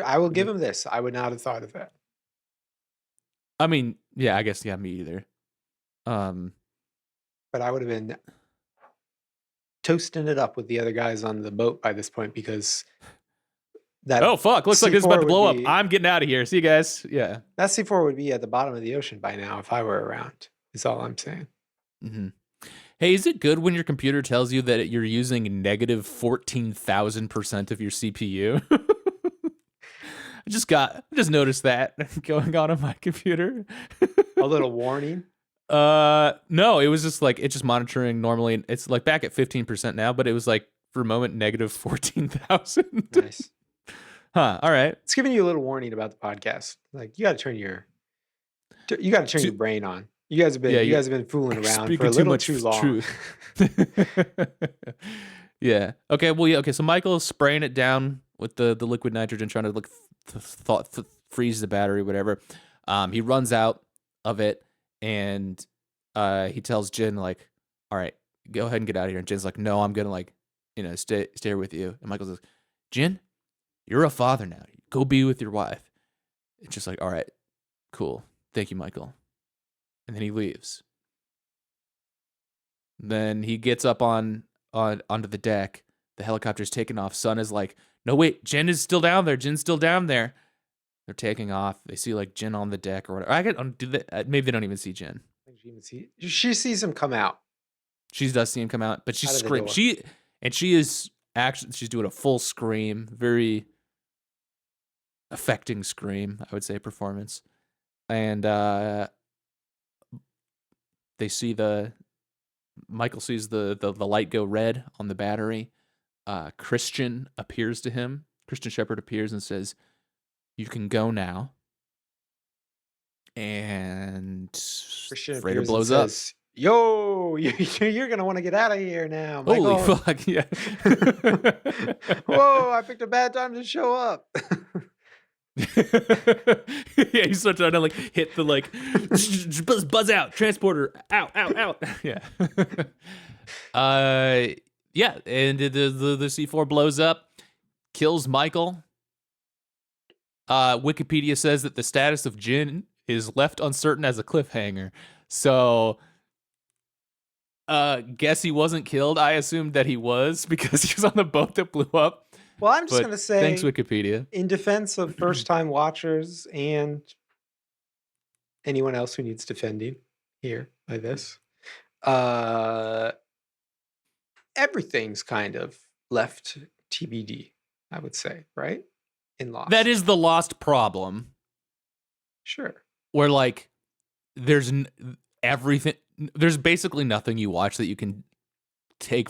I will give him this. I would not have thought of that. I mean, yeah, I guess yeah, me either. But I would have been toasting it up with the other guys on the boat by this point because that oh fuck, looks like this is about to C4 blow would up. be I'm getting out of here. See you guys. Yeah. that C4 would be at the bottom of the ocean by now if I were around. Is all I'm saying. Mm-hmm. Hey, is it good when your computer tells you that you're using negative 14,000% of your CPU? I just noticed that going on my computer. A little warning. No, it was just like it's just monitoring normally. It's like back at 15% now, but it was like for a moment negative 14,000. Nice. Huh. All right. It's giving you a little warning about the podcast. Like you got to turn your brain on. You guys have been fooling around for a little too long. Truth. Yeah. Okay. Well, yeah. Okay. So Michael's spraying it down with the liquid nitrogen, trying to like freeze the battery, whatever. He runs out of it, and he tells Jin like, "All right, go ahead and get out of here." And Jin's like, "No, I'm gonna like, stay here with you." And Michael says, "Jin, you're a father now. Go be with your wife." It's just like, "All right, cool. Thank you, Michael." And then he leaves. Then he gets up onto the deck. The helicopter's taking off. Sun is like, "No, wait, Jin is still down there. Jin's still down there." They're taking off. They see like Jin on the deck or whatever. Maybe they don't even see Jin. She sees him come out. She does see him come out, but she screams. She's doing a full scream, very affecting scream, I would say, performance. And they see Michael sees the light go red on the battery. Christian appears to him. Christian Shepherd appears and says, "You can go now." And Christian freighter appears blows and up. says, "Yo, you're gonna want to get out of here now, Michael." Holy fuck! Yeah. Whoa! I picked a bad time to show up. Yeah, he's so trying to like hit the like buzz out transporter out. Yeah. Yeah, and the C4 blows up, kills Michael. Wikipedia says that the status of Jin is left uncertain as a cliffhanger. So guess he wasn't killed. I assumed that he was because he was on the boat that blew up. Well, I'm just going to say, thanks, Wikipedia. In defense of first-time watchers and anyone else who needs defending here by this, everything's kind of left TBD, I would say, right? In Lost. That is the Lost problem. Sure. Where, like, there's everything. There's basically nothing you watch that you can take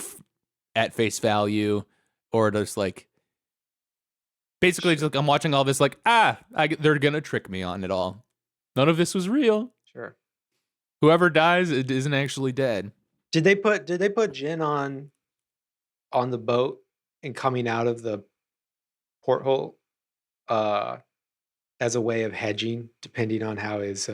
at face value or just, like, basically, it's like I'm watching all this, like, they're gonna trick me on it all. None of this was real. Sure. Whoever dies, it isn't actually dead. Did they put Jin on the boat and coming out of the porthole as a way of hedging, depending on how his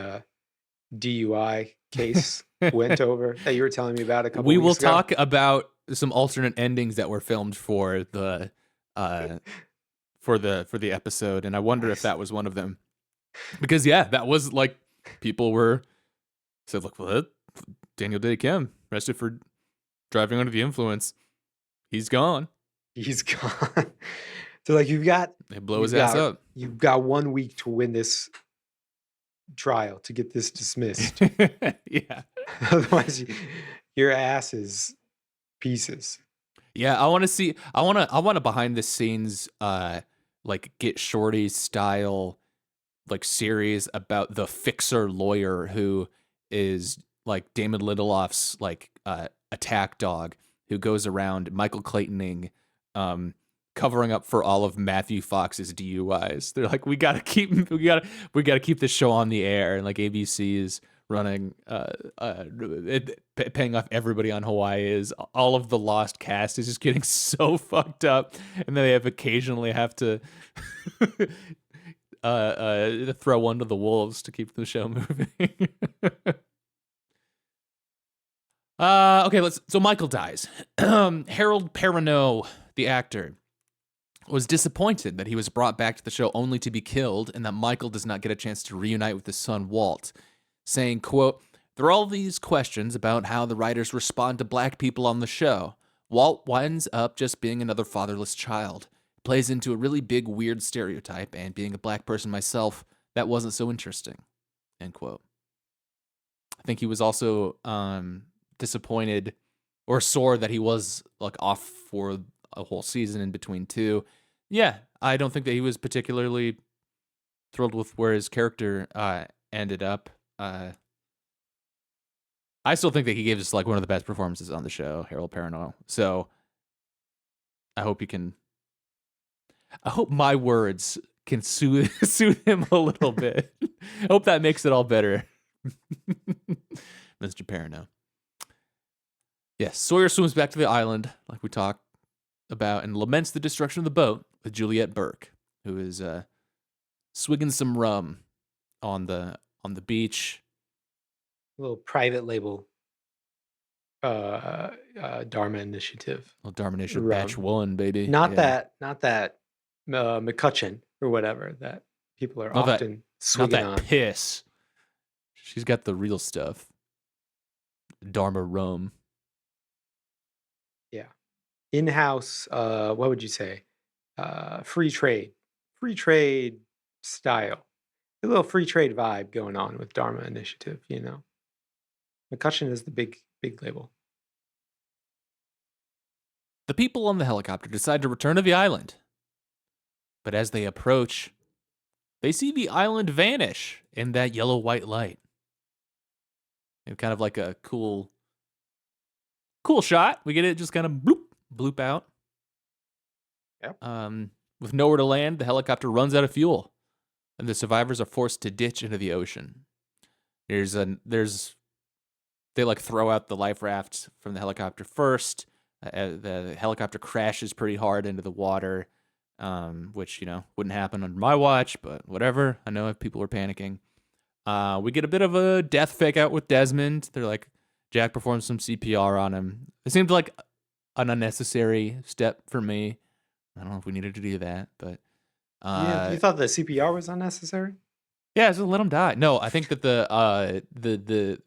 DUI case went over that you were telling me about a couple weeks ago? We will talk about some alternate endings that were filmed for the for the episode, and I wonder if that was one of them. Because yeah, that was like people were said, look, what? Daniel Day Kim arrested for driving under the influence. He's gone. He's gone. So like you've got They blow his you've ass got up. you've got 1 week to win this trial to get this dismissed. Yeah. Otherwise, your ass is pieces. Yeah, I want to see. I want a behind the scenes, like Get Shorty style, like series about the fixer lawyer who is like Damon Lindelof's like attack dog who goes around Michael Claytoning, um, covering up for all of Matthew Fox's DUIs. They're like, we gotta keep this show on the air, and like ABC is running paying off everybody on Hawaii. Is all of the lost cast is just getting so fucked up, and then they occasionally have to throw one to the wolves to keep the show moving. Okay, so Michael dies. Harold Perrineau, the actor, was disappointed that he was brought back to the show only to be killed, and that Michael does not get a chance to reunite with his son Walt, saying, quote, "There are all these questions about how the writers respond to black people on the show. Walt winds up just being another fatherless child. Plays into a really big, weird stereotype, and being a black person myself, that wasn't so interesting." End quote. I think he was also disappointed or sore that he was like off for a whole season in between too. Yeah, I don't think that he was particularly thrilled with where his character ended up. I still think that he gave us like one of the best performances on the show, Harold Perrineau. So I hope he can. I hope my words can soothe him a little bit. I hope that makes it all better, Mr. Perrineau. Yes, Sawyer swims back to the island, like we talked about, and laments the destruction of the boat with Juliet Burke, who is swigging some rum on the beach. A little private label Dharma Initiative. Well, Darmination Rum. batch 1, baby. Not Yeah. that McCutcheon or whatever that people are Not that, often not swigging that on. piss. She's got the real stuff. Dharma rum. Yeah. In-house, what would you say? Free trade style. A little free trade vibe going on with Dharma Initiative, you know. McCutcheon is the big label. The people on the helicopter decide to return to the island. But as they approach, they see the island vanish in that yellow-white light. And kind of like a cool shot. We get it just kind of bloop out. Yep. With nowhere to land, the helicopter runs out of fuel, and the survivors are forced to ditch into the ocean. They like throw out the life raft from the helicopter first. The helicopter crashes pretty hard into the water, which wouldn't happen under my watch, but whatever. I know if people were panicking. We get a bit of a death fake out with Desmond. They're like, Jack performs some CPR on him. It seemed like an unnecessary step for me. I don't know if we needed to do that, but You thought the CPR was unnecessary? yeah, just let him die. No, I think that the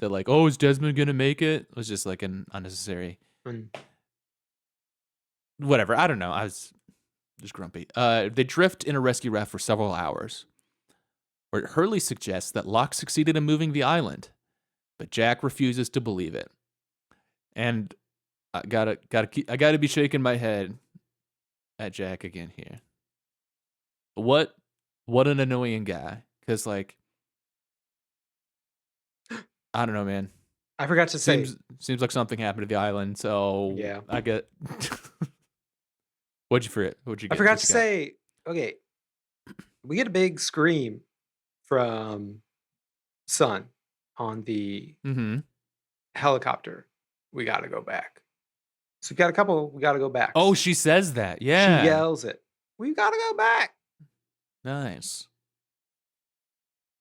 like, oh, is Desmond gonna make it? Was just like an unnecessary. Whatever. I don't know. I was just grumpy. They drift in a rescue raft for several hours, where Hurley suggests that Locke succeeded in moving the island, but Jack refuses to believe it. And I gotta be shaking my head at Jack again here. What an annoying guy. Because like, I don't know, man. I forgot to say. Seems like something happened to the island. So Yeah. I get. What'd you forget? What'd you get? I forgot to say. Okay, we get a big scream from Sun on the helicopter. We got to go back. So we got a couple. We got to go back. Oh, she says that. Yeah. She yells it. We got to go back. Nice.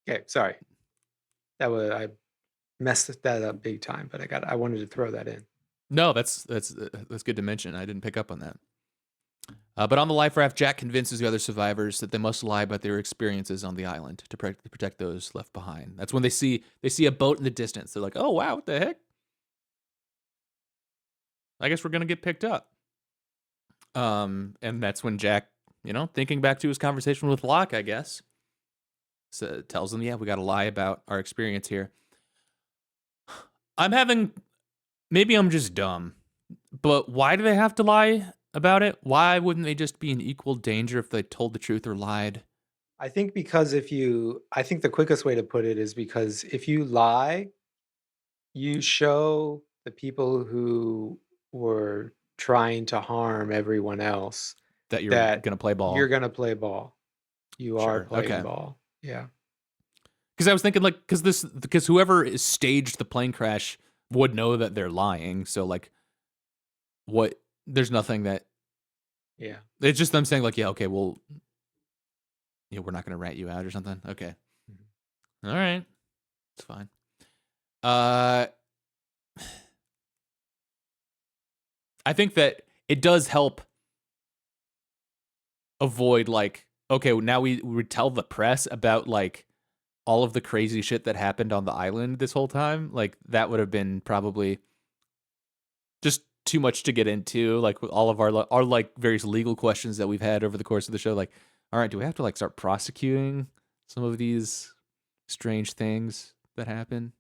Okay, sorry. I messed that up big time, but I wanted to throw that in. No, that's good to mention. I didn't pick up on that. But on the life raft, Jack convinces the other survivors that they must lie about their experiences on the island to protect those left behind. That's when they see a boat in the distance. They're like, "Oh wow, what the heck? I guess we're gonna get picked up." And that's when Jack, thinking back to his conversation with Locke, I guess, so tells them, "Yeah, we got to lie about our experience here." I'm having maybe I'm just dumb, but why do they have to lie about it? Why wouldn't they just be in equal danger if they told the truth or lied? I think because I think the quickest way to put it is because if you lie, you show the people who were trying to harm everyone else That you're that gonna play you're ball? gonna play ball. You are Sure. playing Okay. ball. Yeah. Because I was thinking like because whoever staged the plane crash would know that they're lying. So like, what? There's nothing that Yeah. it's just them saying like, yeah, okay, well, we're not gonna rat you out or something. Okay, Mhm. all right, it's fine. Uh, I think that it does help avoid like, okay, now we would tell the press about like all of the crazy shit that happened on the island this whole time. Like that would have been probably just too much to get into, like with all of our like various legal questions that we've had over the course of the show. Like, all right, do we have to like start prosecuting some of these strange things that happen?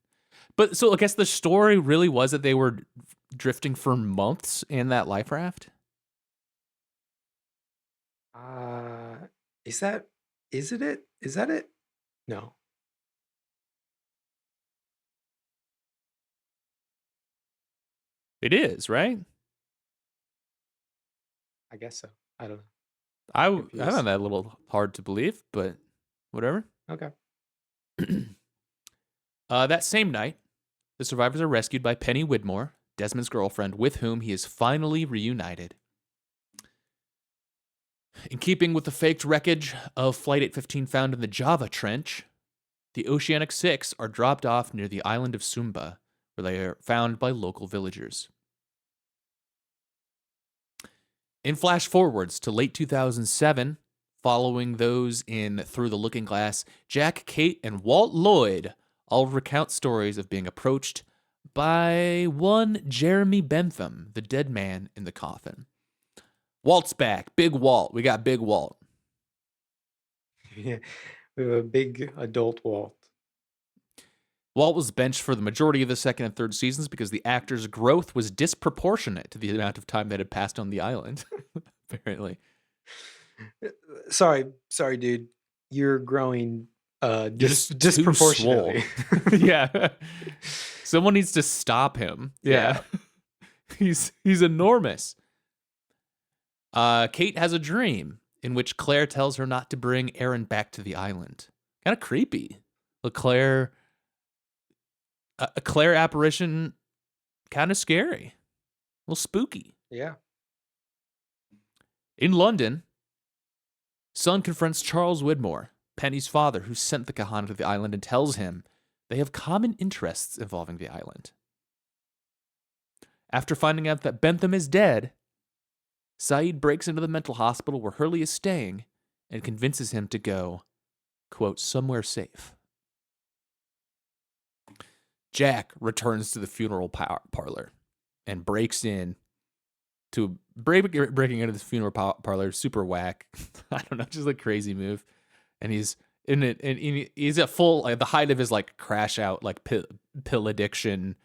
But so I guess the story really was that they were drifting for months in that life raft. Uh, is that is it it? Is that it? No, It is, right? I guess so. I don't know. I I'm I found confused. that a little hard to believe, but whatever. Okay. That same night, the survivors are rescued by Penny Widmore, Desmond's girlfriend, with whom he is finally reunited. In keeping with the faked wreckage of Flight 815 found in the Java Trench, the Oceanic Six are dropped off near the island of Sumba, where they are found by local villagers. In flash forwards to late 2007, following those in Through the Looking Glass, Jack, Kate, and Walt Lloyd all recount stories of being approached by one Jeremy Bentham, the dead man in the coffin. Walt's back. Big Walt. We got Big Walt. Yeah. We have a big adult Walt. Walt was benched for the majority of the second and third seasons because the actor's growth was disproportionate to the amount of time that had passed on the island, apparently. Sorry, dude. You're growing You're just too swole. disproportionately. Yeah. Someone needs to stop him. Yeah. Yeah. He's enormous. Kate has a dream in which Claire tells her not to bring Aaron back to the island. Kind of creepy. A Claire apparition, kind of scary. A little spooky. Yeah. In London, Son confronts Charles Widmore, Penny's father, who sent the Kahana to the island, and tells him they have common interests involving the island. After finding out that Bentham is dead, Saeed breaks into the mental hospital where Hurley is staying and convinces him to go, quote, somewhere safe. Jack returns to the funeral parlor and breaks in to breaking into the funeral parlor. Super whack. I don't know, just a crazy move. And he's in it, and he's at full like the height of his like crash out, like pill addiction,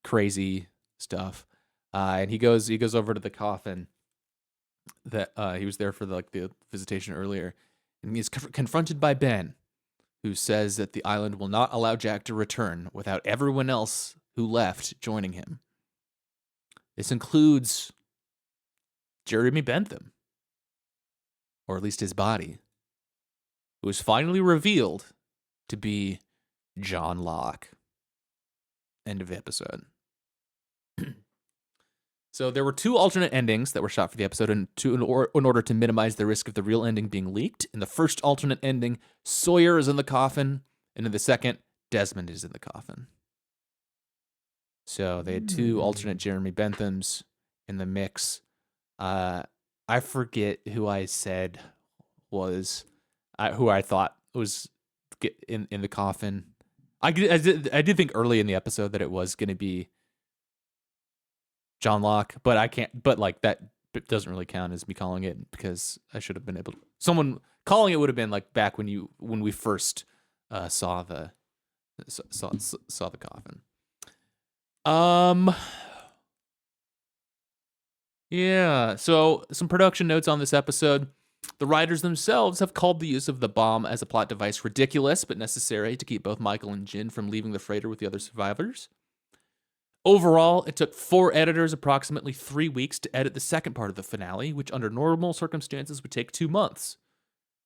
crazy stuff. And he goes over to the coffin that he was there for the visitation earlier, and he's confronted by Ben, who says that the island will not allow Jack to return without everyone else who left joining him. This includes Jeremy Bentham, or at least his body, who is finally revealed to be John Locke. End of episode. So there were two alternate endings that were shot for the episode in order to minimize the risk of the real ending being leaked. In the first alternate ending, Sawyer is in the coffin, and in the second, Desmond is in the coffin. So they had two alternate Jeremy Benthams in the mix. Uh, I forget who I said was, who I thought was in the coffin. I did think early in the episode that it was going to be John Locke, but I can't. But like that doesn't really count as me calling it because I should have been able to. Someone calling it would have been like back when we first saw the saw the coffin. Yeah. So some production notes on this episode. The writers themselves have called the use of the bomb as a plot device ridiculous but necessary to keep both Michael and Jin from leaving the freighter with the other survivors. Overall, it took 4 editors approximately 3 weeks to edit the second part of the finale, which under normal circumstances would take 2 months.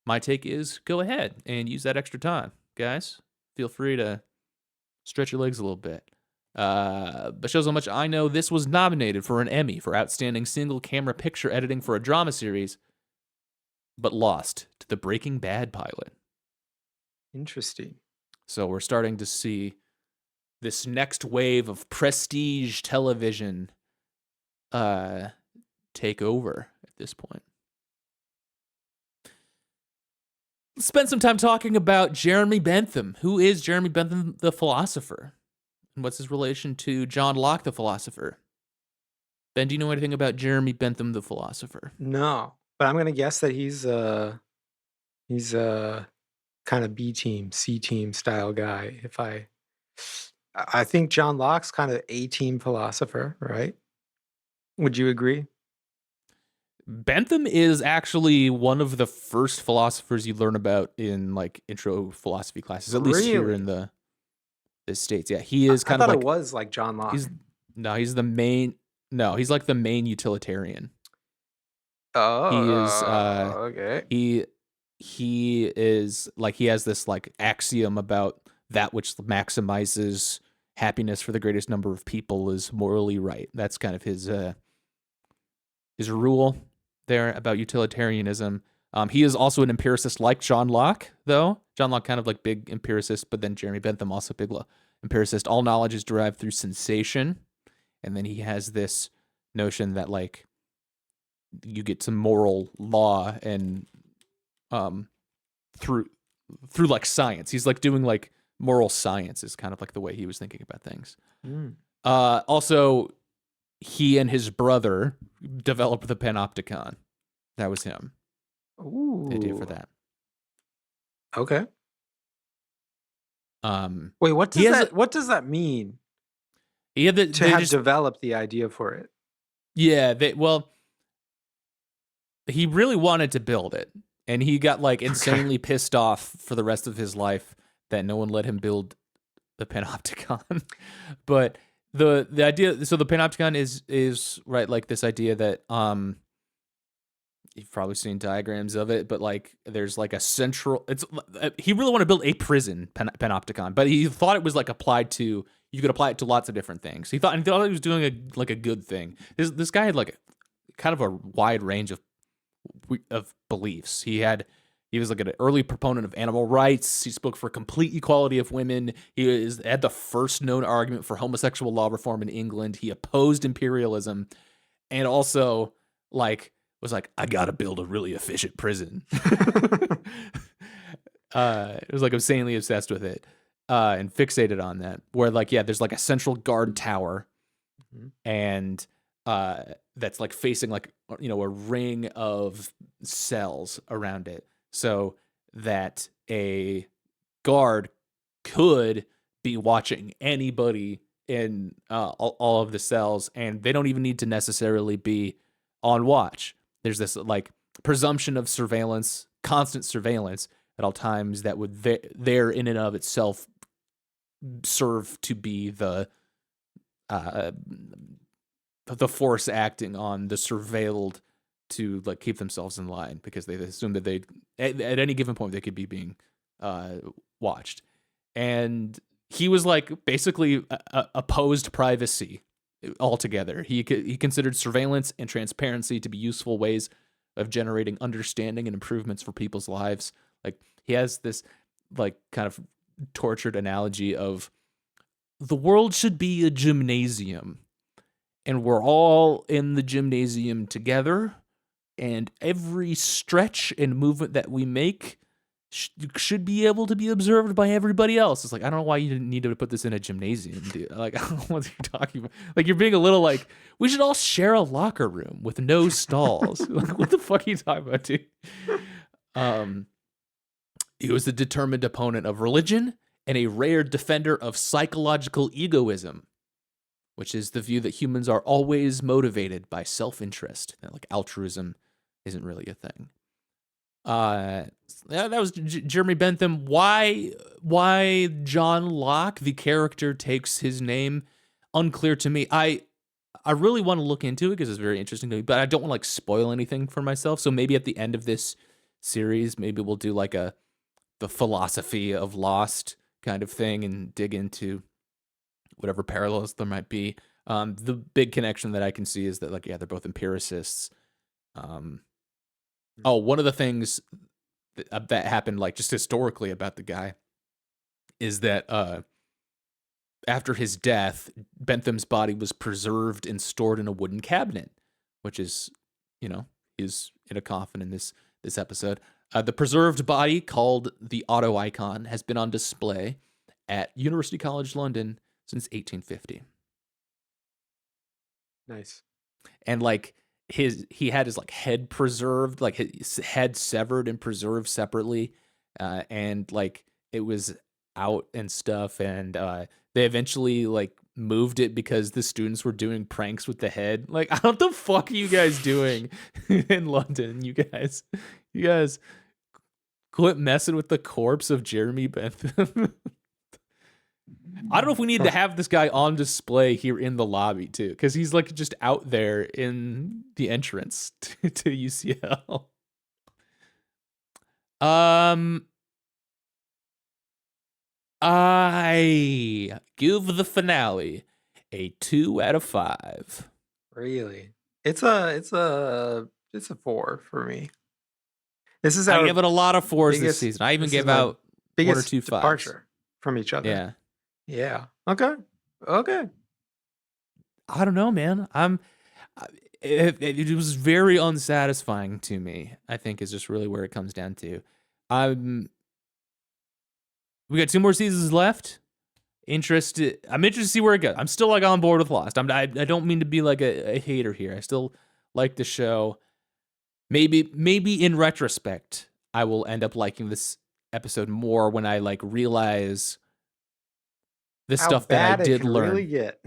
My take is go ahead and use that extra time, guys. Feel free to stretch your legs a little bit. But shows how much I know. This was nominated for an Emmy for Outstanding Single Camera Picture Editing for a Drama Series, but lost to the Breaking Bad pilot. Interesting. So we're starting to see this next wave of prestige television take over at this point. Let's spend some time talking about Jeremy Bentham. Who is Jeremy Bentham the philosopher? And what's his relation to John Locke the philosopher? Ben, do you know anything about Jeremy Bentham the philosopher? No, but I'm gonna guess that he's a kind of B team, C team style guy. I think John Locke's kind of A team philosopher, right? Would you agree? Bentham is actually one of the first philosophers you learn about in like intro philosophy classes, at least here in Really? the States. Yeah, he is I kind of thought it like was like John Locke. he's the main he's like the main utilitarian. He is Oh, okay. he is like he has this like axiom about that which maximizes happiness for the greatest number of people is morally right. That's kind of his rule there about utilitarianism. He is also an empiricist like John Locke, though. John Locke kind of like big empiricist, but then Jeremy Bentham also big empiricist. All knowledge is derived through sensation, and then he has this notion that like you get some moral law and through like science. He's like doing like moral science is kind of like the way he was thinking about things. Mm. Also, he and his brother developed the panopticon. That was him. Ooh. The idea for that. Okay. Um, Wait, what does that mean? Yeah, To have developed the idea for it. Yeah, he really wanted to build it, and he got like insanely pissed off for the rest of his life that no one let him build the panopticon. But the idea, so the panopticon is right, like this idea that you've probably seen diagrams of it, but like there's like a central. He really wanted to build a prison panopticon, but he thought it was like applied to. You could apply it to lots of different things. He thought he was doing a good thing. This guy had like kind of a wide range of beliefs. He was like an early proponent of animal rights. He spoke for complete equality of women. He had the first known argument for homosexual law reform in England. He opposed imperialism, and also like was like, I gotta build a really efficient prison. It was like insanely obsessed with it and fixated on that. Where like there's like a central guard tower, and that's like facing like a ring of cells around it, so that a guard could be watching anybody in all of the cells, and they don't even need to necessarily be on watch. There's this like presumption of surveillance, constant surveillance at all times that would there in and of itself serve to be the force acting on the surveilled to like keep themselves in line, because they assume that they at any given point they could be being watched. And he was like basically opposed privacy altogether. He considered surveillance and transparency to be useful ways of generating understanding and improvements for people's lives. Like he has this like kind of tortured analogy of the world should be a gymnasium, and we're all in the gymnasium together, and every stretch and movement that we make should be able to be observed by everybody else. It's like, I don't know why you didn't need to put this in a gymnasium, dude. Like, I don't know what you're talking about. Like, you're being a little like, we should all share a locker room with no stalls. Like, what the fuck are you talking about, dude? He was a determined opponent of religion and a rare defender of psychological egoism, which is the view that humans are always motivated by self-interest. That, like, altruism isn't really a thing. That was Jeremy Bentham. Why John Locke, the character, takes his name, unclear to me. I really want to look into it because it's very interesting to me, but I don't want to like spoil anything for myself. So maybe at the end of this series, maybe we'll do like the philosophy of Lost kind of thing and dig into whatever parallels there might be. The big connection that I can see is that, like, yeah, they're both empiricists. One of the things that happened, like, just historically about the guy is that after his death, Bentham's body was preserved and stored in a wooden cabinet, which is, is in a coffin in this episode. The preserved body, called the Auto Icon, has been on display at University College London since 1850. Nice. And like he had his like head preserved, like his head severed and preserved separately, and like it was out and stuff, and they eventually like moved it because the students were doing pranks with the head. Like, what the fuck are you guys doing in London? You guys quit messing with the corpse of Jeremy Bentham. I don't know if we need to have this guy on display here in the lobby too, because he's like just out there in the entrance to UCL. I give the finale a 2 out of 5. Really? It's a 4 for me. This is I give it a lot of 4s this season. I even gave out 1 or 2 5s. Departure from each other. Yeah. Yeah. Okay. I don't know, man. It was very unsatisfying to me, I think, is just really where it comes down to. We got 2 more seasons left. I'm interested to see where it goes. I'm still like on board with Lost. I don't mean to be like a hater here. I still like the show. Maybe in retrospect, I will end up liking this episode more when I like realize the stuff that I did learn. Really get.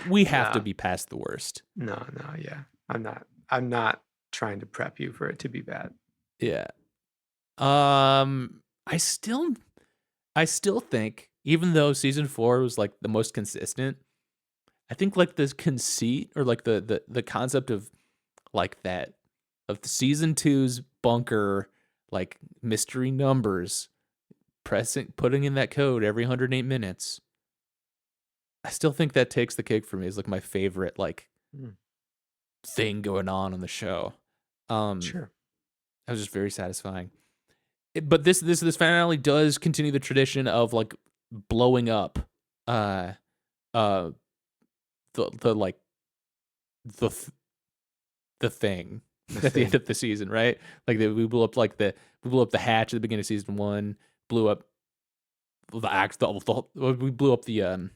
We have to be past the worst. No, yeah. I'm not trying to prep you for it to be bad. Yeah. I still think, even though season 4 was like the most consistent, I think like this conceit or like the concept of like that of the season 2's bunker, like mystery numbers, putting in that code every 108 minutes. I still think that takes the cake for me. Is like my favorite like thing going on the show. Sure. That was just very satisfying. But this finale does continue the tradition of like blowing up the thing at the end of the season, right? Like we blew up the hatch at the beginning of season 1, blew up we blew up the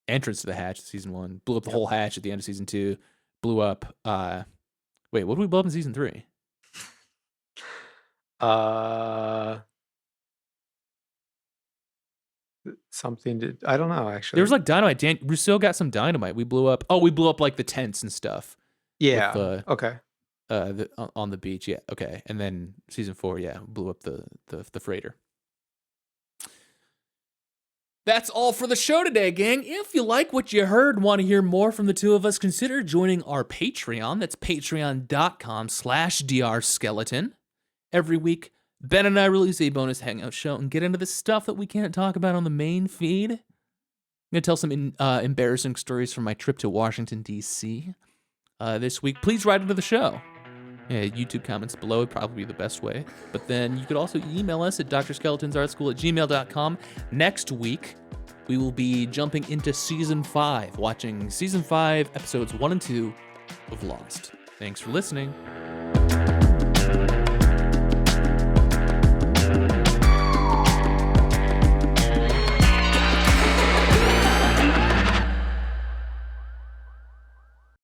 entrance to the hatch in season 1, blew up the whole hatch at the end of season 2, blew up wait, what did we blow up in season 3? Something I don't know, actually. There was like dynamite. Rousseau got some dynamite. We blew up like the tents and stuff. Yeah. Okay. On the beach. Yeah. Okay. And then season 4, blew up the freighter. That's all for the show today, gang. If you like what you heard, want to hear more from the two of us, consider joining our Patreon. That's patreon.com/drskeleton. Every week, Ben and I release a bonus hangout show and get into the stuff that we can't talk about on the main feed. I'm going to tell some embarrassing stories from my trip to Washington, D.C. This week. Please write into the show. YouTube comments below would probably be the best way. But then you could also email us at drskeletonsartschool@gmail.com. Next week, we will be jumping into season 5, watching season 5, episodes 1 and 2 of Lost. Thanks for listening.